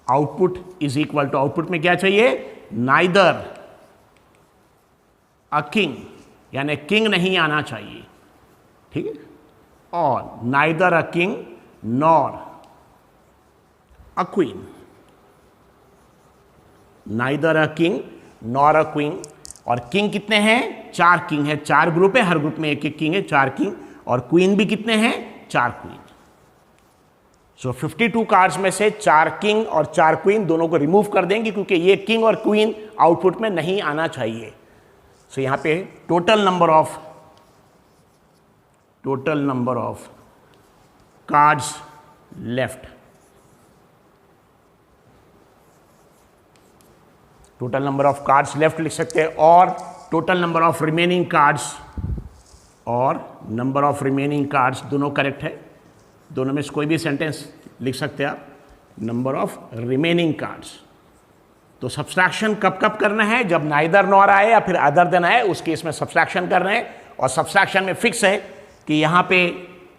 Output is equal to, output में क्या चाहिए, नाइदर अ किंग, यानी किंग नहीं आना चाहिए, ठीक है, और neither a king nor a queen, neither a king nor a queen. और किंग कितने हैं, 4 किंग है, 4 ग्रुप है, हर ग्रुप में एक एक किंग है, 4 किंग। और क्वीन भी कितने हैं, 4 क्वीन। सो 52 कार्ड्स में से 4 किंग और 4 क्वीन दोनों को रिमूव कर देंगे क्योंकि ये किंग और क्वीन आउटपुट में नहीं आना चाहिए। सो यहां पे total number of cards left, total number of cards left लिख सकते हैं, और total number of remaining cards और नंबर ऑफ रिमेनिंग कार्ड्स दोनों करेक्ट है। दोनों में से कोई भी सेंटेंस लिख सकते हैं आप, नंबर ऑफ रिमेनिंग कार्ड्स। तो सब्सट्रैक्शन कब कब करना है, जब नाइदर नॉर आए या फिर अदर देन आए, उस केस में सब्सट्रैक्शन कर रहे हैं। और सब्सट्रैक्शन में फिक्स है कि यहाँ पे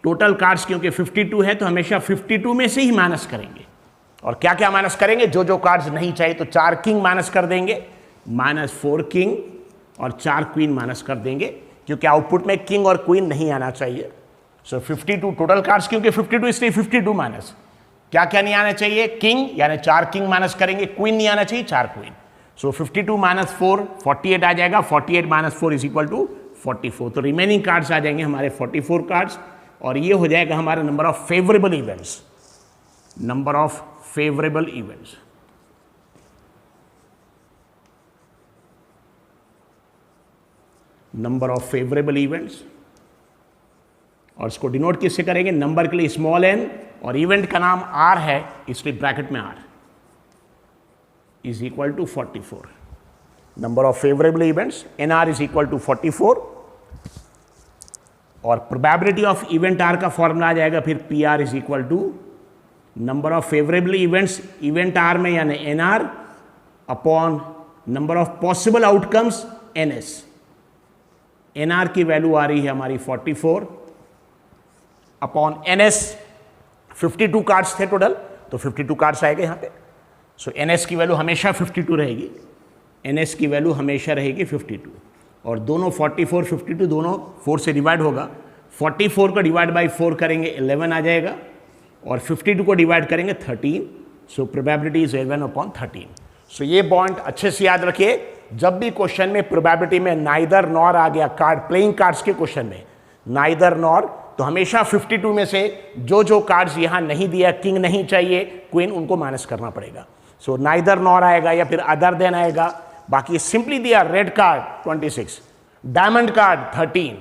टोटल कार्ड्स क्योंकि 52 है तो हमेशा 52 में से ही माइनस करेंगे। और क्या क्या माइनस करेंगे, जो जो कार्ड्स नहीं चाहिए, तो 4 किंग माइनस कर देंगे, -4 किंग और 4 क्वीन माइनस कर देंगे क्योंकि आउटपुट में किंग और क्वीन नहीं आना चाहिए। सो 52 टोटल कार्ड्स क्योंकि 52 इसलिए 52 माइनस क्या क्या नहीं आना चाहिए, किंग यानी 4 किंग माइनस करेंगे, क्वीन नहीं आना चाहिए, 4 क्वीन। सो 52 - 4 48 आ जाएगा, 48 - 4 इज इक्वल टू 44। तो रिमेनिंग कार्ड्स आ जाएंगे हमारे 44 कार्ड्स, और ये हो जाएगा हमारा number of favourable events, number of favourable events. Number of favourable events, और इसको डिनोट किससे करेंगे, नंबर के लिए स्मॉल n और इवेंट का नाम r है इसलिए ब्रैकेट में r is equal to 44। Number of favourable events nr is equal to 44, और प्रोबेबिलिटी ऑफ इवेंट r का फॉर्मूला आ जाएगा फिर pr is equal to number of favourable events event r में यानी nr upon number of possible outcomes ns। nr की वैल्यू आ रही है हमारी 44 अपॉन ns। 52 कार्ड्स थे टोटल, तो 52 कार्ड्स आएंगे यहाँ पे। सो ns की वैल्यू हमेशा 52 रहेगी, ns की वैल्यू हमेशा रहेगी 52, और दोनों 44 52 दोनों 4 से डिवाइड होगा। 44 को डिवाइड बाई 4 करेंगे 11 आ जाएगा, और 52 को डिवाइड करेंगे 13। So probability is 11/13। सो ये पॉइंट अच्छे से याद रखिए, जब भी क्वेश्चन में प्रोबेबिलिटी में नाइदर नॉर आ गया, कार्ड प्लेइंग कार्ड्स के क्वेश्चन में नाइदर नॉर, तो हमेशा 52 में से जो जो कार्ड्स यहां नहीं दिया, किंग नहीं चाहिए, क्वीन, उनको माइनस करना पड़ेगा। सो नाइदर नॉर आएगा या फिर अदर देन आएगा। बाकी सिंपली दिया red card 26, diamond card 13,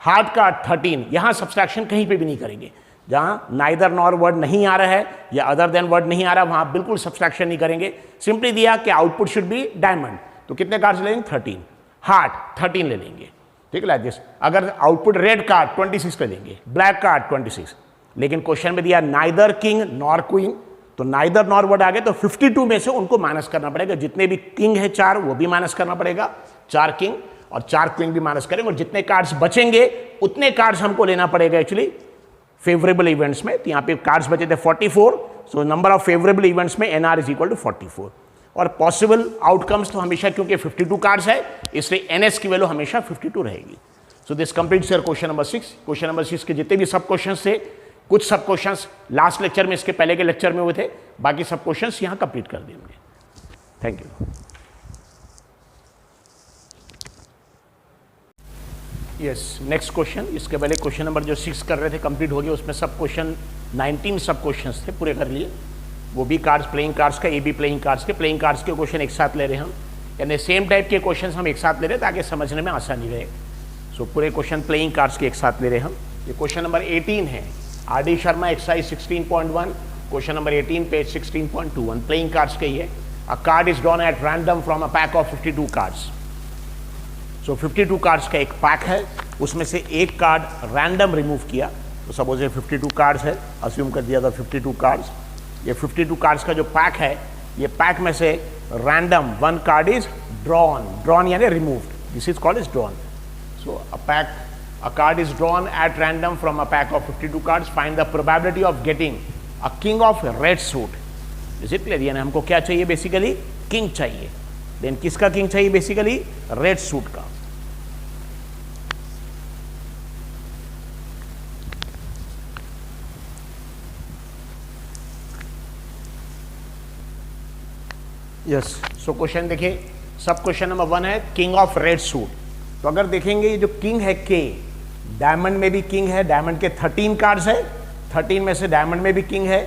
heart card 13, यहां सब्सट्रैक्शन कहीं पे भी नहीं करेंगे। जहां नाइदर नॉर वर्ड नहीं आ रहा है या अदर देन वर्ड नहीं आ रहा, वहां बिल्कुल सब्सट्रैक्शन नहीं करेंगे, सिंपली दिया कि आउटपुट शुड बी डायमंड, तो कितने कार्ड्स लेंगे 13, हार्ट 13 ले लेंगे, ठीक है लाइक अगर आउटपुट रेड कार्ड 26 ले लेंगे, ब्लैक कार्ड 26, लेकिन क्वेश्चन में दिया नाइदर किंग नॉर क्वीन, तो नाइदर नॉर वर्ड आ गए तो 52 में से उनको माइनस करना पड़ेगा, जितने भी किंग है 4 वो भी माइनस करना पड़ेगा, 4 किंग और 4 क्वीन भी माइनस करेंगे, और जितने कार्ड्स बचेंगे उतने कार्ड्स हमको लेना पड़ेगा एक्चुअली फेवरेबल इवेंट्स में। तो यहाँ पे कार्ड्स बचे थे 44, सो नंबर ऑफ फेवरेबल इवेंट्स में एनआर इज इक्वल टू 44, और पॉसिबल आउटकम्स तो हमेशा क्योंकि 52 कार्ड्स है इसलिए एनएस की वैल्यू हमेशा 52 रहेगी। So this completes your question number 6। Question number 6 के जितने भी सब क्वेश्चंस थे, कुछ सब क्वेश्चंस लास्ट लेक्चर में, इसके पहले के लेक्चर में हुए थे, बाकी सब क्वेश्चंस यहाँ कंप्लीट कर देंगे। Thank you. Yes, next question, इसके पहले क्वेश्चन नंबर जो 6 कर रहे थे कंप्लीट हो गया, उसमें सब क्वेश्चन 19 सब क्वेश्चंस थे, पूरे कर लिए, वो भी कार्ड्स प्लेइंग कार्ड्स का, ये भी प्लेइंग कार्ड्स के क्वेश्चन एक साथ ले रहे हैं हम, यानी सेम टाइप के क्वेश्चन हम एक साथ ले रहे हैं ताकि समझने में आसानी रहे। सो पूरे क्वेश्चन प्लेइंग कार्ड्स के एक साथ ले रहे हैं हम। ये क्वेश्चन नंबर 18 है, RD. Sharma exercise 16.1, question number 18 page 16.21, playing cards के ही है। A card is drawn at random from a pack of 52 cards. So 52 cards का एक पैक है, उसमें से एक कार्ड रैंडम रिमूव किया, तो सपोज ये 52 कार्ड्स है, अस्यूम कर दिया था 52 कार्ड्स। ये 52 कार्ड्स का जो पैक है, ये पैक में से रैंडम 1 कार्ड इज ड्रॉन यानी removed, this is called is drawn. So a card is drawn at random from a pack of 52 cards. Find the probability of getting a king of red suit. Is it clear? यानी हमको क्या चाहिए बेसिकली, किंग चाहिए। देन किसका किंग चाहिए बेसिकली, रेड सूट का। यस, सो क्वेश्चन देखिए, सब क्वेश्चन नंबर 1 है किंग ऑफ रेड सूट। तो अगर देखेंगे ये जो किंग है के, डायमंड में भी किंग है, डायमंड के 13 कार्ड्स है, 13 में से डायमंड में भी किंग है,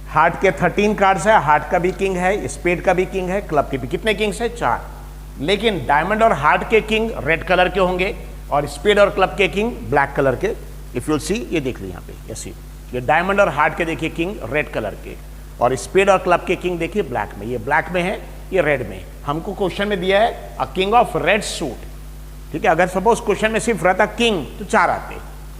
हार्ट के 13 कार्ड्स है, हार्ट का भी किंग है, स्पेड का भी किंग है, क्लब के भी। कितने किंग्स है? 4। लेकिन डायमंड और हार्ट के किंग रेड कलर के होंगे और स्पेड और क्लब के किंग ब्लैक कलर के। इफ यू सी, ये देख लीजिए यहाँ पे, यस, ये डायमंड और हार्ट के देखिए किंग रेड कलर के, और स्पेड और क्लब के किंग देखिए ब्लैक में। ये ब्लैक में है, ये रेड में। हमको क्वेश्चन में दिया है अ किंग ऑफ रेड सूट, ठीक है। अगर सपोज क्वेश्चन में सिर्फ रहता किंग तो 4 आते,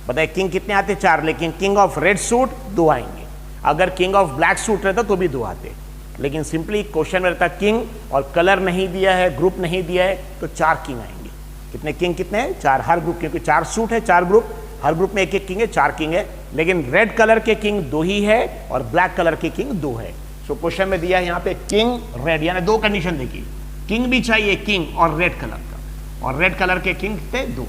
बताइए किंग कितने आते? 4, लेकिन किंग ऑफ रेड सूट 2 आएंगे। अगर किंग ऑफ ब्लैक सूट रहता तो भी 2 आते, लेकिन सिंपली क्वेश्चन में रहता किंग और कलर नहीं दिया है, ग्रुप नहीं दिया है, तो 4 किंग आएंगे। कितने किंग? कितने हैं? 4, हर ग्रुप, क्योंकि 4 सूट है, 4 ग्रुप, हर ग्रुप में एक एक किंग है, 4 किंग है। लेकिन रेड कलर के किंग 2 ही है और ब्लैक कलर के किंग 2 है। सो क्वेश्चन में दिया है यहाँ पे किंग रेड, यानी 2 कंडीशन देखिए, किंग भी चाहिए, किंग और रेड कलर का, और रेड कलर के किंग थे 2।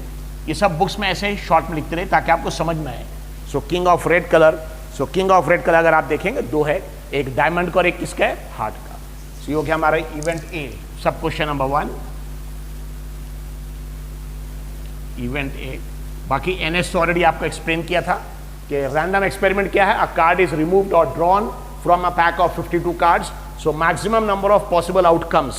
ये सब बुक्स में ऐसे शॉर्ट में लिखते रहे ताकि आपको समझ में आए। So king of red colour, so king of red colour अगर आप देखेंगे 2 है, एक डायमंड का और एक किसका है? हार्ट का। सो ये हो गया हमारा इवेंट ए, सब क्वेश्चन नंबर 1, इवेंट ए। बाकी एनएस तो ऑलरेडी आपको एक्सप्लेन किया था कि रैंडम एक्सपेरिमेंट क्या है, अ कार्ड इज रिमूव्ड और drawn from a pack of 52 cards, so maximum number of possible outcomes,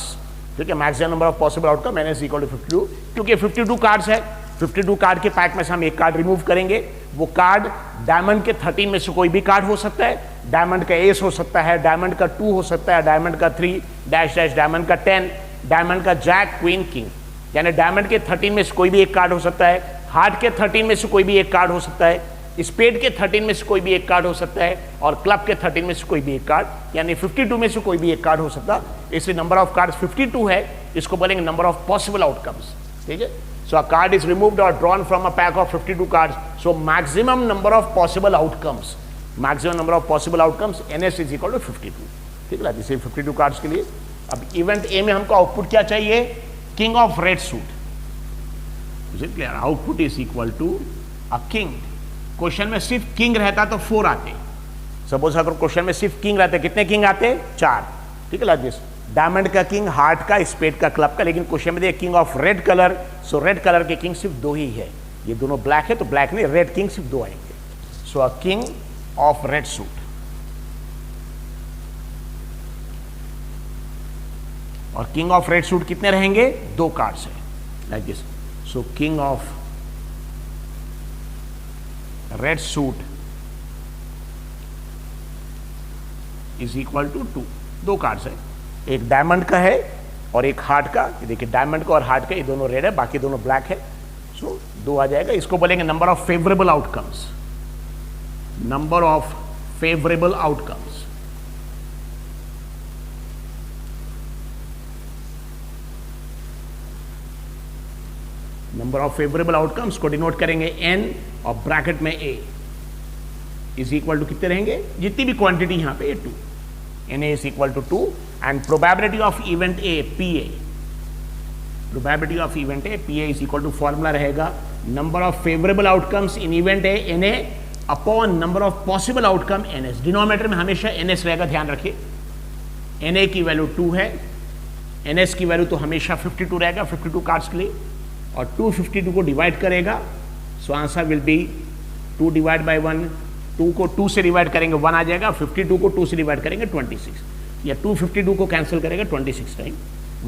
ठीक है, maximum number of possible outcome N S equal to 52, क्योंकि 52 कार्ड्स है, 52 कार्ड के पैक में से हम एक कार्ड रिमूव करेंगे। वो कार्ड डायमंड के 13 में से कोई भी कार्ड हो सकता है, डायमंड का एस हो सकता है, डायमंड का 2 हो सकता है, डायमंड का 3 डैश डैश, डायमंड का 10, डायमंड का जैक क्वीन किंग, यानी डायमंड के 13 में से कोई भी एक कार्ड हो सकता है, हार्ट के 13 में से कोई भी एक कार्ड हो सकता है, स्पेड के 13 में से कोई भी एक कार्ड हो सकता है, और क्लब के 13 में से कोई भी एक कार्ड, यानी 52 में से कोई भी एक कार्ड हो सकता है। इसलिए नंबर ऑफ कार्ड्स 52 है, इसको बोलेंगे नंबर ऑफ पॉसिबल आउटकम्स, ठीक है। So a card is removed और drawn from a pack of 52 cards, so maximum number of possible outcomes, maximum number of possible outcomes NS is equal to 52, ठीक है। जैसे 52 कार्ड्स के लिए अब इवेंट ए में हमको आउटपुट क्या चाहिए? King of red suit, clear? Output is equal to a king. Question में सिर्फ किंग रहता तो 4 आते, सपोज अगर क्वेश्चन में सिर्फ किंग रहते, कितने किंग आते? 4, ठीक है। लाइक डायमंड का किंग, हार्ट का, स्पेड का, क्लब का, लेकिन क्वेश्चन में दिया king of red colour, so red colour के किंग सिर्फ 2 ही है, ये दोनों ब्लैक है तो ब्लैक नहीं, रेड किंग सिर्फ 2 आएंगे। So a king of red suit, और किंग ऑफ रेड सूट कितने रहेंगे? 2 कार्ड्स है, like this. So king of red suit is equal to 2। दो कार्ड्स है, एक डायमंड का है और एक हार्ट का। ये देखिए डायमंड का और हार्ट का ये दोनों रेड है, बाकी दोनों ब्लैक है। सो 2 आ जाएगा। इसको बोलेंगे number of favourable outcomes, number of favourable outcomes. Number of favourable outcomes को डिनोट करेंगे n और ब्रैकेट में a इज इक्वल टू कितने रहेंगे, जितनी भी क्वांटिटी यहां पे 2, na is equal to 2 and probability of event a pa, probability of event a pa is equal to formula रहेगा number of favourable outcomes in event a na upon number of possible outcome ns। Denominator में हमेशा ns रहेगा, ध्यान रखिए। na की वैल्यू 2 है, ns की वैल्यू तो हमेशा 52 रहेगा 52 कार्ड्स के लिए, और 252 को डिवाइड करेगा। So answer will be 2 divide by 1, 2 को 2 से डिवाइड करेंगे 1 आ जाएगा, 52 को 2 से डिवाइड करेंगे 26, या 252 को कैंसिल करेगा 26 time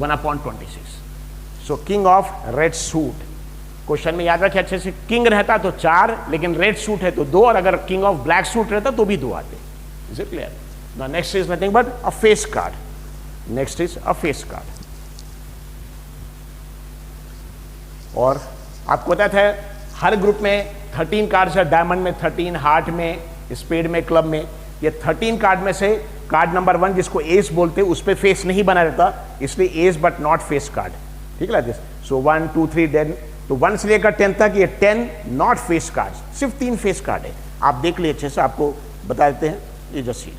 1/26। So king of red suit, question में याद रखिए अच्छे से, किंग रहता तो 4, लेकिन रेड सूट है तो 2, और अगर किंग ऑफ ब्लैक सूट रहता तो भी 2 आते। Is it clear? Now next is nothing but a face card. Next is a face card. और आपको पता था हर ग्रुप में 13 कार्ड्स है, डायमंड में 13, हार्ट में, स्पेड में, क्लब में। ये 13 कार्ड में से कार्ड नंबर 1 जिसको एस बोलते हैं उस पर फेस नहीं बना रहता, इसलिए S but not face card. ठीक है, सो 1 2 3 10, तो 1 से लेकर 10 तक ये 10 नॉट फेस कार्ड, सिर्फ 3 फेस कार्ड है। आप देख लिए अच्छे से, आपको बता देते हैं। ये जस्ट सीट,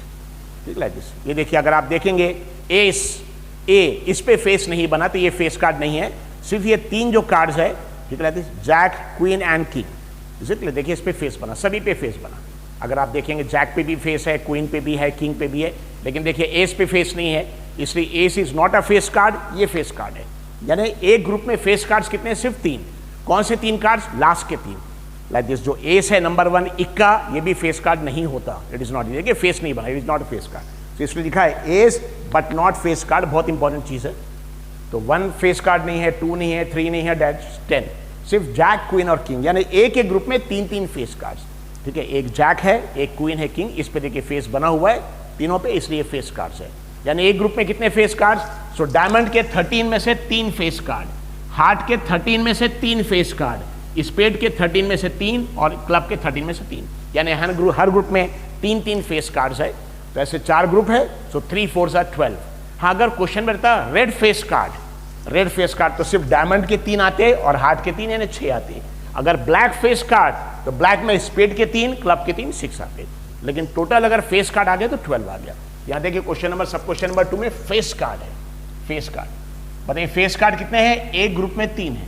ठीक है, ये देखिए, अगर आप देखेंगे एस ए इस पे फेस नहीं बना तो ये फेस कार्ड नहीं है। सिर्फ ये 3 जो कार्ड्स है, ठीक है, जैक, क्वीन एंड किंग, इसलिए देखिए इस पे फेस बना, सभी पे फेस बना। अगर आप देखेंगे जैक पे भी फेस है, क्वीन पे भी है, किंग पे भी है, लेकिन देखिए एस पे फेस नहीं है, इसलिए S is not a face card, ये फेस कार्ड है। यानी एक ग्रुप में फेस कार्ड्स कितने, सिर्फ 3। कौन से 3 कार्ड्स? लास्ट के 3, लाइक दिस। जो एस है नंबर 1 इक्का, ये भी फेस कार्ड नहीं होता, इट इज नॉट, देखिए फेस नहीं बना, it is not a face card. तो इसलिए लिखा है S but not face card, बहुत इंपॉर्टेंट चीज है। तो 1 फेस कार्ड नहीं है, 2 नहीं है, 3 नहीं है, दैट्स 10। सिर्फ जैक, क्वीन और किंग, यानी एक एक ग्रुप में 3-3 फेस कार्ड्स। ठीक है, एक जैक है, एक क्वीन है, किंग, इस पे देखिए फेस बना हुआ है तीनों पे, इसलिए फेस कार्ड्स है। यानी एक ग्रुप में कितने फेस कार्ड्स? सो डायमंड के 13 में से 3 फेस कार्ड, हार्ट के 13 में से 3 फेस कार्ड, स्पेड के 13 में से 3 और क्लब के 13 में से 3, यानी हर ग्रुप में 3-3 फेस कार्ड्स है। तो ऐसे 4 ग्रुप है, सो 3 4 12। हाँ, अगर क्वेश्चन में रहता red face card, red face card तो सिर्फ डायमंड के 3 आते हैं और हार्ट के 3 यानी 6 आते हैं। अगर ब्लैक फेस कार्ड तो ब्लैक में स्पेड के 3, क्लब के 3, 6 आते हैं। लेकिन टोटल अगर फेस कार्ड आ गया तो 12 आ गया। यहां देखिए क्वेश्चन नंबर, सब क्वेश्चन नंबर 2 में फेस कार्ड है, फेस कार्ड। बताइए फेस कार्ड कितने हैं? एक ग्रुप में 3 है।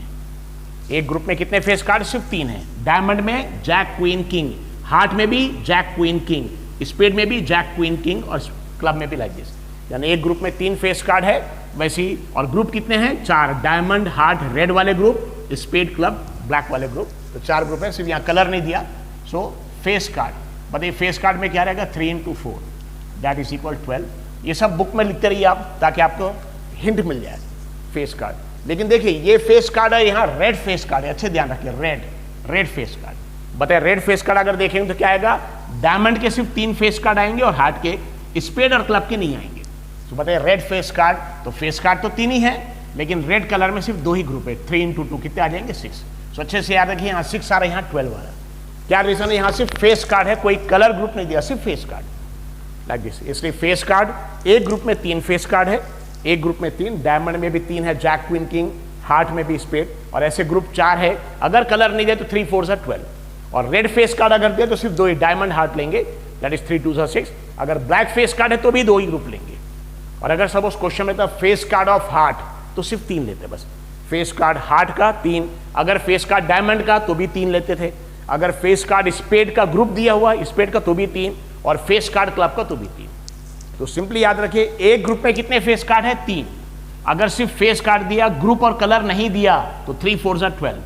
एक ग्रुप में कितने फेस कार्ड? सिर्फ 3 है। डायमंड में जैक, क्वीन, किंग, हार्ट में भी जैक, क्वीन, किंग, स्पेड में भी जैक, क्वीन, किंग और क्लब में भी लाइक दिस। यानी एक ग्रुप में 3 फेस कार्ड है वैसे ही। और ग्रुप कितने हैं? 4, डायमंड, हार्ट, रेड वाले ग्रुप, स्पेड, क्लब, ब्लैक वाले ग्रुप। तो 4 ग्रुप है, सिर्फ यहाँ कलर नहीं दिया। सो फेस कार्ड, बताइए फेस कार्ड में क्या रहेगा? 3 × 4 दैट इज इक्वल 12। ये सब बुक में लिखते रहिए आप, ताकि आपको हिंट मिल जाए फेस कार्ड। लेकिन देखिए ये फेस कार्ड है, यहाँ रेड फेस कार्ड है, अच्छे ध्यान रखिए, रेड फेस कार्ड। बताइए रेड फेस कार्ड अगर देखेंगे तो क्या आएगा? डायमंड के सिर्फ 3 फेस कार्ड आएंगे और हार्ट के, स्पेड और क्लब के नहीं आएंगे। तो बताइए रेड फेस कार्ड, तो फेस कार्ड तो 3 ही है, लेकिन रेड कलर में सिर्फ 2 ही ग्रुप है। 3 × 2 कितने आ जाएंगे? 6। सो अच्छे से याद रखिए, यहाँ 6 आ रहा है, यहाँ 12 आ रहा है। क्या रीजन है? यहाँ सिर्फ फेस कार्ड है, कोई कलर ग्रुप नहीं दिया, सिर्फ फेस कार्ड लाइक दिस। इसलिए फेस कार्ड एक ग्रुप में 3 फेस कार्ड है, एक ग्रुप में 3, डायमंड में भी 3 है, जैक, क्वीन, किंग, हार्ट में भी स्पेड, और ऐसे ग्रुप 4 है। अगर कलर नहीं दे तो 3 4 12, और रेड फेस कार्ड अगर दे तो सिर्फ 2 ही, डायमंड, हार्ट लेंगे, दैट इज 3 2 6। अगर ब्लैक फेस कार्ड है तो भी 2 ही ग्रुप लेंगे। और अगर सपोज क्वेश्चन में था फेस कार्ड ऑफ हार्ट तो सिर्फ 3 लेते बस। फेस कार्ड हार्ट का 3, अगर फेस कार्ड डायमंड का तो भी 3 लेते थे, अगर फेस कार्ड स्पेड का ग्रुप दिया हुआ स्पेड का तो भी 3, और फेस कार्ड क्लब का तो भी 3। तो सिंपली याद रखिए एक ग्रुप में कितने फेस कार्ड है? 3। अगर सिर्फ फेस कार्ड दिया, ग्रुप और कलर नहीं दिया तो 3 4 12।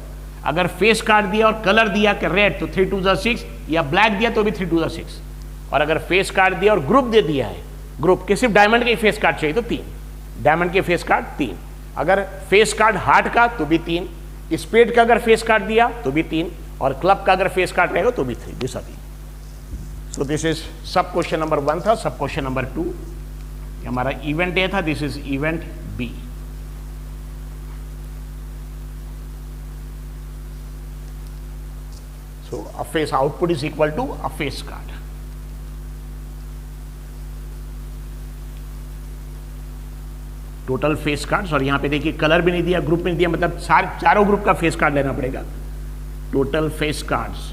अगर फेस कार्ड दिया और कलर दिया कि रेड तो 3 2 6, या ब्लैक दिया तो भी 3 2 6। और अगर फेस कार्ड दिया और ग्रुप दे दिया है, ग्रुप के सिर्फ डायमंड के फेस कार्ड चाहिए तो 3, डायमंड के फेस कार्ड 3। अगर फेस कार्ड हार्ट का तो भी 3, स्पेड का अगर फेस कार्ड दिया तो भी 3, और क्लब का अगर फेस कार्ड रहेगा तो भी 3, दिस आर 3। तो this is sub question number 1 था, सब क्वेश्चन नंबर 2 हमारा इवेंट ए था, this is event B. So a face output is equal to a face card. Total face cards, और यहां पे देखिए कलर भी नहीं दिया, ग्रुप में नहीं दिया, मतलब चारों ग्रुप का फेस कार्ड लेना पड़ेगा। Total face cards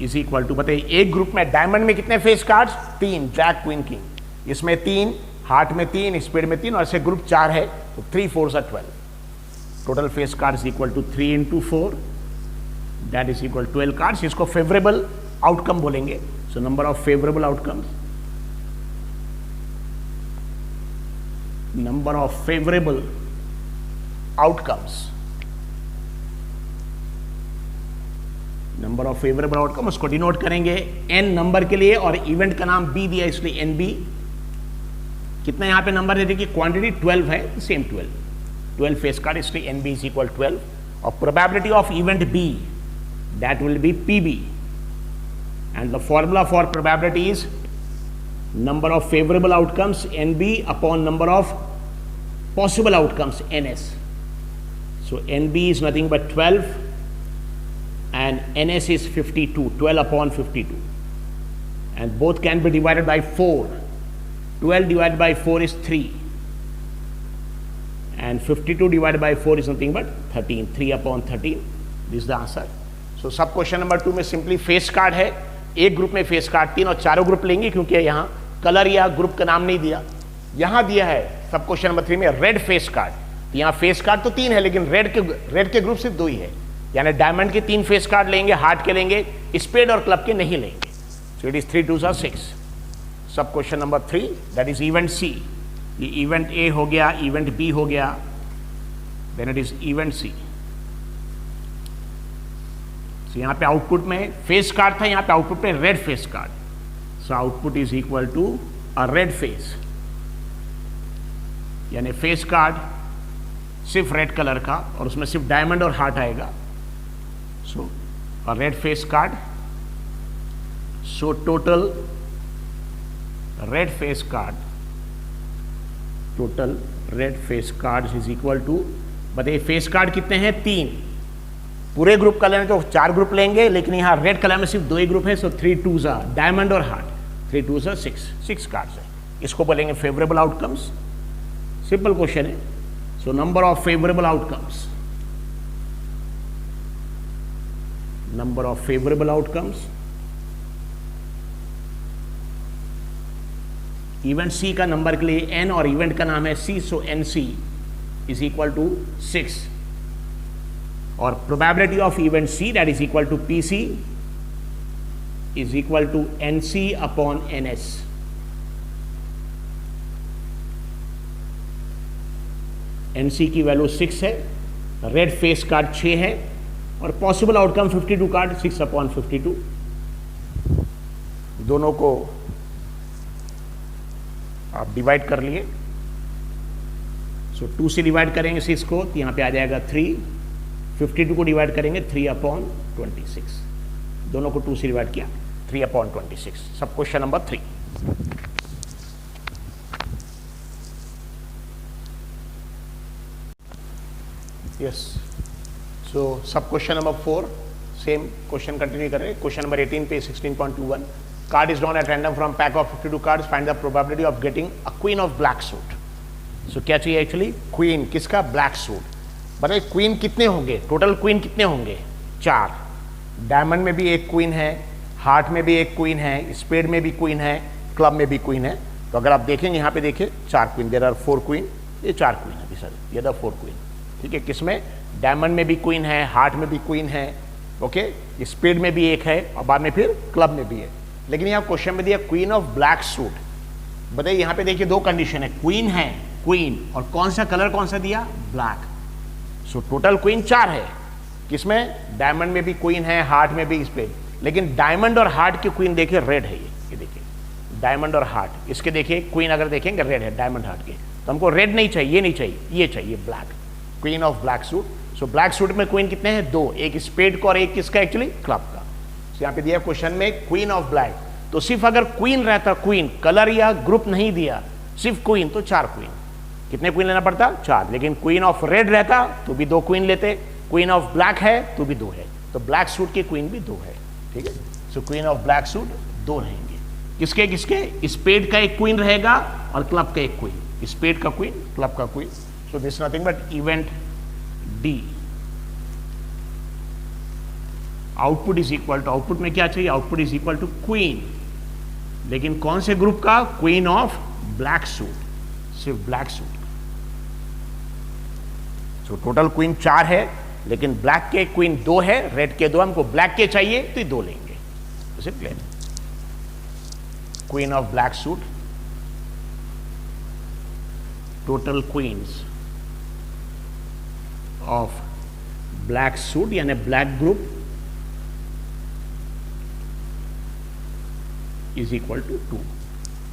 is equal to, बताइए एक ग्रुप में डायमंड में कितने face cards? 3, jack queen king, इसमें 3, हार्ट में 3, स्पेड में 3, और ऐसे ग्रुप 4 है तो 3 4 12। Total face cards equal to 3 into 4, that is equal 12 cards. इसको फेवरेबल आउटकम बोलेंगे। So number of favourable outcomes, number of favourable outcomes, number of favourable outcome, उसको डिनोट करेंगे n नंबर के लिए, और इवेंट का नाम b दिया इसलिए nb। कितने यहां पे नंबर है? देखिए क्वांटिटी 12 है, सेम 12 फेस कार्ड, इसलिए nb इज इक्वल 12। और probability of event b, that will be pb, and the formula for probability is number of favorable outcomes nb upon number of possible outcomes ns. So nb is nothing but 12 and ns is 52, 12 upon 52, and both can be divided by 4. 12 divided by 4 is 3, and 52 divided by 4 is nothing but 13, 3 upon 13. This is the answer. So सब क्वेश्चन नंबर 2 में सिंपली फेस कार्ड है, एक ग्रुप में फेस कार्ड 3 और चारों ग्रुप लेंगे, क्योंकि यहां कलर या ग्रुप का नाम नहीं दिया, यहां दिया है सब क्वेश्चन नंबर 3 में रेड फेस कार्ड। तो यहां फेस कार्ड तो 3 है, लेकिन रेड के ग्रुप सिर्फ 2 ही है, यानी डायमंड के 3 फेस कार्ड लेंगे, हार्ट के लेंगे, स्पेड और क्लब के नहीं लेंगे। So it is 3 2 6। Sub question number 3, that is event C. ये इवेंट ए हो गया, इवेंट बी हो गया, then it is event C. So यहां पे आउटपुट में फेस कार्ड था, यहां पे आउटपुट में red face card. So output is equal to a red face, यानी फेस कार्ड सिर्फ रेड कलर का, और उसमें सिर्फ डायमंड और हार्ट आएगा। So a red face card, so total red face card, total red face card is equal to, बताइए फेस कार्ड कितने हैं? 3। पूरे ग्रुप का लेंगे तो 4 ग्रुप लेंगे, लेकिन यहां रेड कलर में सिर्फ 2 ही ग्रुप है। सो 3 2 डायमंड और हार्ट, 3 2 6 कार्ड्स है। इसको बोलेंगे फेवरेबल आउटकम्स। सिंपल क्वेश्चन है। So number of favourable outcomes, number of favourable outcomes, event C का नंबर के लिए n और इवेंट का नाम है c, so nc is equal to 6, और probability of event c, that is equal to pc is equal to nc upon ns। nc की वैल्यू 6 है, रेड फेस कार्ड 6 है, और पॉसिबल आउटकम 52 कार्ड, 6 अपॉन 52। दोनों को आप डिवाइड कर लिए। सो 2 से डिवाइड करेंगे 6 को, तो यहां पे आ जाएगा 3। 52 को डिवाइड करेंगे 3 अपॉन 26। दोनों को 2 से डिवाइड किया, 3 अपॉन 26। सब question number 3। Yes, so sub question number 4 same question continue कर रहे हैं। क्वेश्चन नंबर 18 पे 16.21, card is drawn at random from pack of 52 cards, find the probability of getting a queen of black suit. So क्या चाहिए एक्चुअली? क्वीन किसका? Black suit. बताइए क्वीन कितने होंगे? टोटल क्वीन कितने होंगे? 4। डायमंड में भी एक क्वीन है, हार्ट में भी एक क्वीन है, स्पेड में भी क्वीन है, क्लब में भी क्वीन है। तो अगर आप देखेंगे यहाँ पे देखिए 4 क्वीन, देयर आर 4 क्वीन, ये 4 क्वीन है सर, ये द 4 क्वीन। ठीक है, किसमें? डायमंड में भी क्वीन है, हार्ट में भी क्वीन है, ओके, स्पेड में भी एक है, और बाद में फिर क्लब में भी है। लेकिन यहाँ क्वेश्चन में दिया क्वीन ऑफ ब्लैक सूट। बताइए यहाँ पे देखिए 2 कंडीशन है, क्वीन है, क्वीन, और कौन सा कलर कौन सा दिया? ब्लैक। सो टोटल क्वीन 4 है, किसमें? डायमंड में भी क्वीन है, हार्ट में भी, स्पेड। लेकिन डायमंड और हार्ट की क्वीन देखिए रेड है, ये देखिए डायमंड और हार्ट, इसके देखिए क्वीन अगर देखेंगे रेड है डायमंड हार्ट के। तो हमको रेड नहीं चाहिए, ये नहीं चाहिए, ये चाहिए black, queen of black suit. So black suit में क्वीन कितने हैं? 2, एक स्पेड का और एक किसका? एक्चुअली क्लब का। यहाँ पे दिया क्वेश्चन में क्वीन ऑफ ब्लैक, तो सिर्फ अगर क्वीन रहता, क्वीन कलर या ग्रुप नहीं दिया, सिर्फ क्वीन, तो 4 क्वीन। कितने क्वीन लेना पड़ता? 4। लेकिन क्वीन ऑफ रेड रहता तो भी 2 क्वीन लेते, क्वीन ऑफ ब्लैक है तो भी 2 है, तो ब्लैक सूट के क्वीन भी 2 है। ठीक है, सो क्वीन ऑफ ब्लैक सूट 2 रहेंगे। किसके किसके? स्पेड का एक क्वीन रहेगा और क्लब का एक क्वीन। स्पेड का क्वीन, क्लब का queen. So this nothing but event D. Output is equal to, output में क्या चाहिए? Output is equal to queen, लेकिन कौन से ग्रुप का? क्वीन ऑफ ब्लैक सूट, सिर्फ black suit. So total queen 4 है, लेकिन ब्लैक के क्वीन 2 है, रेड के 2, हमको ब्लैक के चाहिए तो 2 लेंगे। तो clear? Queen of black suit, total queens of black suit यानी black group is equal to 2।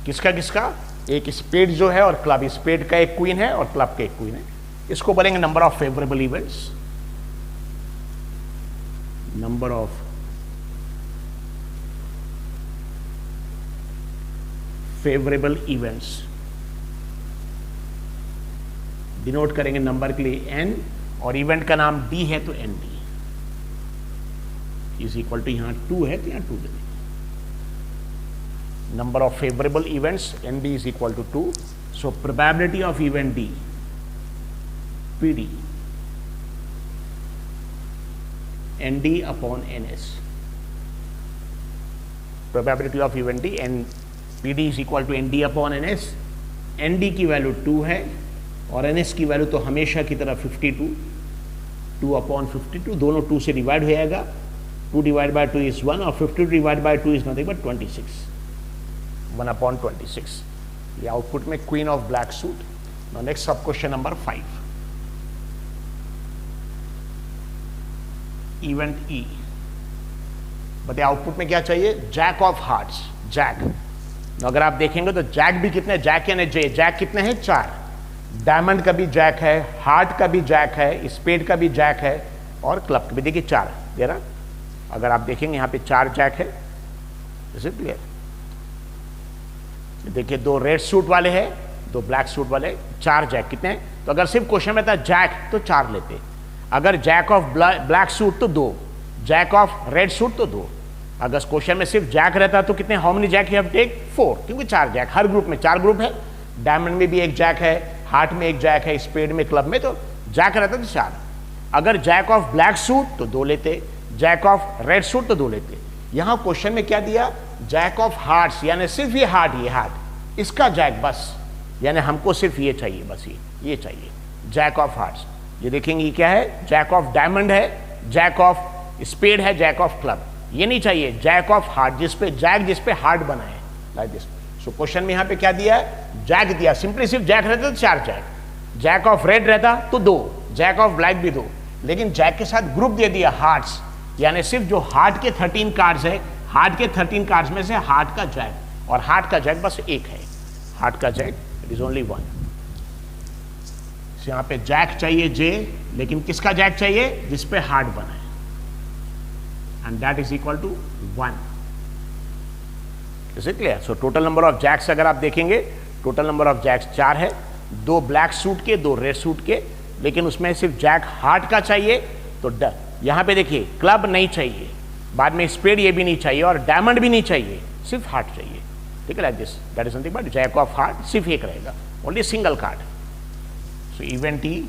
किसका किसका? एक स्पेड जो है और क्लब, स्पेड का एक क्वीन है और क्लब का एक क्वीन है। इसको बोलेंगे number of favourable events. Number of favourable events denote करेंगे नंबर के लिए n, और इवेंट का नाम d है तो nd इज इक्वल टू, यहां 2 है तो यहां 2 देंगे। number of favorable events nd is equal to 2, so probability of event d pd nd upon ns, probability of event d and pd is equal to nd upon ns। nd की वैल्यू 2 है और ns की वैल्यू तो हमेशा की तरह 52, 2 अपॉन 52, दोनों 2 से डिवाइड हो जाएगा। 2 डिवाइड बाय 2 इज 1 और 52 divide by 2 is nothing but 26, 1 upon 26। ये आउटपुट में queen of black suit. Now next sub question number 5, event E. बताइए आउटपुट में क्या चाहिए? Jack of hearts, jack. अगर आप देखेंगे तो जैक भी कितने? जैक यानी जे, जैक कितने हैं? 4। डायमंड का भी जैक है, हार्ट का भी जैक है, स्पेड का भी जैक है और क्लब का भी। देखिए 4 दे रहा, अगर आप देखेंगे यहाँ पे 4 जैक है। Is it clear? देखिए 2 रेड सूट वाले हैं, 2 ब्लैक सूट वाले, 4 जैक। कितने? तो अगर सिर्फ क्वेश्चन में था जैक तो 4 लेते, अगर जैक ऑफ ब्लैक सूट तो 2, जैक ऑफ रेड सूट तो 2। अगर क्वेश्चन में सिर्फ जैक रहता तो कितने? How many jack you have take? 4, क्योंकि 4 जैक, हर ग्रुप में 4 ग्रुप है। डायमंड में भी एक जैक है, हार्ट में एक जैक है, स्पेड में, क्लब में, तो जैक रहता तो 4। अगर जैक ऑफ ब्लैक सूट तो 2 लेते, जैक ऑफ रेड सूट तो 2 लेते। यहां क्वेश्चन में क्या दिया? जैक ऑफ हार्ट्स, यानी सिर्फ ये हार्ट, ये हार्ट, इसका जैक बस, यानी हमको सिर्फ ये चाहिए, बस ये चाहिए, जैक ऑफ हार्ट्स। ये देखेंगे ये क्या है? जैक ऑफ डायमंड है, जैक ऑफ स्पेड है, जैक ऑफ क्लब। ये नहीं चाहिए जैक ऑफ हार्ट, जिसपे जैक, जिसपे हार्ट बना है, लाइक दिस। सो क्वेश्चन में यहां पे क्या दिया है? जैक दिया। सिंपली सिर्फ जैक रहता तो 4 जैक, जैक ऑफ रेड रहता तो 2, जैक ऑफ ब्लैक भी 2, लेकिन जैक के साथ ग्रुप दे दिया हार्ट्स, यानी सिर्फ जो हार्ट के 13 कार्ड्स है, हार्ट के 13 कार्ड्स में से हार्ट का जैक, और हार्ट का जैक बस एक है, हार्ट का जैक इट इज ओनली 1। यहां पे जैक चाहिए जे, लेकिन किसका जैक चाहिए? जिसपे हार्ट बना है, and that is equal to 1। Is it clear? So total number of jacks अगर आप देखेंगे, टोटल नंबर ऑफ जैक्स 4 है, 2 ब्लैक सूट के, 2 रेड सूट के, लेकिन उसमें सिर्फ जैक हार्ट का चाहिए। तो यहां पे देखिए क्लब नहीं चाहिए, बाद में स्पेड ये भी नहीं चाहिए और डायमंड भी नहीं चाहिए, सिर्फ हार्ट चाहिए। ठीक है, like this, that is something but jack of heart सिर्फ एक रहेगा, only single card. So event E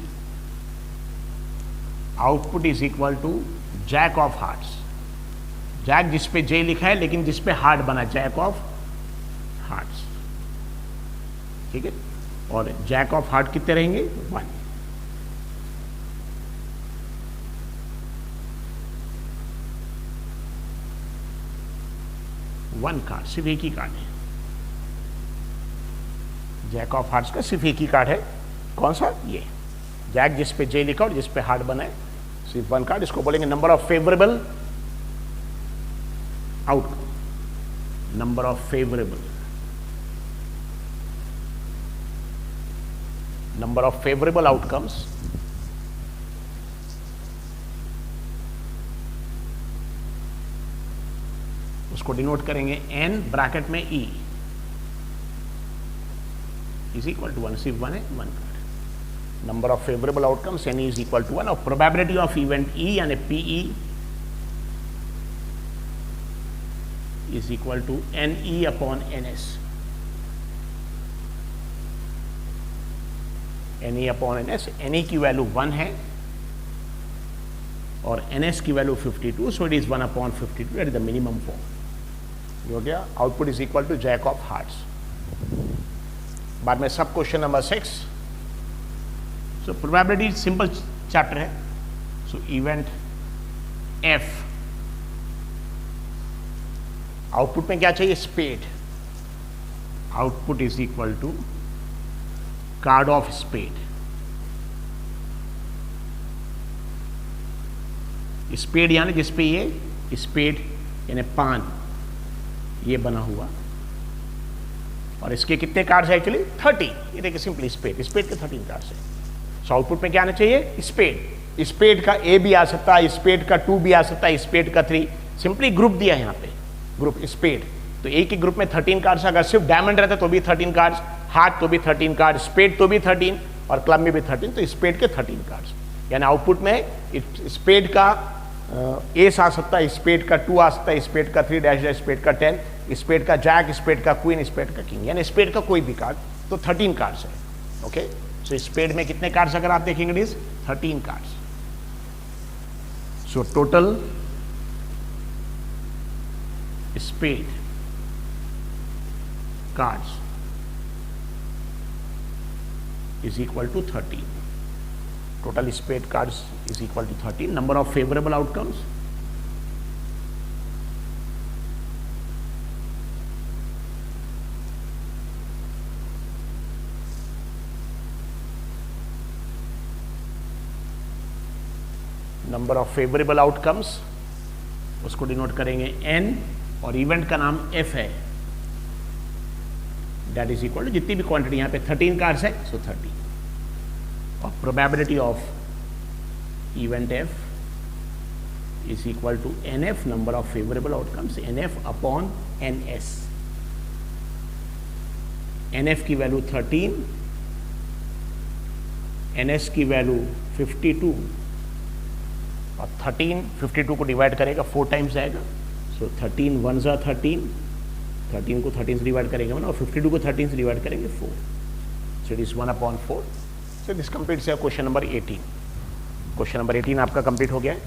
output is equal to jack of hearts, jack जिसपे जे लिखा है लेकिन जिसपे हार्ट बना, जैक ऑफ हार्ट्स। ठीक है, और जैक ऑफ हार्ट कितने रहेंगे? 1। वन कार्ड, सिर्फ एक ही कार्ड है, जैक ऑफ हार्ट्स का सिर्फ एक ही कार्ड है। कौन सा? ये जैक जिसपे जे लिखा और जिसपे हार्ट बना है, सिर्फ 1 कार्ड। इसको बोलेंगे number of favourable outcome, number of favourable, number of favourable outcomes उसको डिनोट करेंगे n ब्रैकेट में e इज इक्वल टू 1, सिर्फ 1 है, 1 card. Number of favourable outcomes n is equal to 1 और प्रोबेबिलिटी ऑफ इवेंट e यानी PE is equal to NE upon NS। NE upon NS, NE की वैल्यू 1 है और NS की value 52, so it is 1 upon 52 that is the minimum form. हो गया, output is equal to jack of hearts. बाद में sub question number 6। So probability simple chapter है। सो इवेंट F, आउटपुट में क्या चाहिए, spade. Output is equal to card of spade. Spade यानी जिसपे ये स्पेड यानी पान ये बना हुआ, और इसके कितने कार्ड्स है एक्चुअली 30। ये देखिए सिंपली स्पेड के 13 कार्ड्स है। सो आउटपुट में क्या आना चाहिए, स्पेड। स्पेड का ए भी आ सकता है, स्पेड का 2 भी आ सकता है, स्पेड का 3। सिंपली ग्रुप दिया है यहाँ पे, ग्रुप स्पेड। तो एक ही ग्रुप में 13 कार्ड्स, अगर सिर्फ डायमंड रहता तो भी 13 कार्ड्स, हार्ट तो भी 13 कार्ड, स्पेड तो भी 13 और क्लब में भी 13, तो स्पेड के 13 कार्ड्स। यानी आउटपुट में स्पेड का एस आ सकता है, स्पेड का 2 आ सकता है, स्पेड का 3 डैश डैश, स्पेड का 10, स्पेड का जैक, स्पेड का क्वीन, स्पेड का किंग, यानी स्पेड का कोई भी कार्ड, तो 13 कार्ड्स है। ओके, सो स्पेड में कितने कार्ड्स अगर आप देखेंगे, it is 13 cards. So total spade cards is equal to 13. Total spade cards is equal to 13. Number of favorable outcomes, उसको डिनोट करेंगे n और इवेंट का नाम F है, दैट इज इक्वल टू जितनी भी क्वांटिटी यहाँ पे 13 कार्ड्स है, सो 30 और probability of event F is equal to NF, number of favourable outcomes, NF upon NS। NF की वैल्यू 13, NS की वैल्यू 52 और 13 52 को डिवाइड करेगा 4 टाइम्स जाएगा, सो 13 1 जा 13 को 13 से डिवाइड करेंगे और 52 को 13 से डिवाइड करेंगे 4, सो it is 1 upon 4। So this completes question number 18। Question number 18 आपका कंप्लीट हो गया है।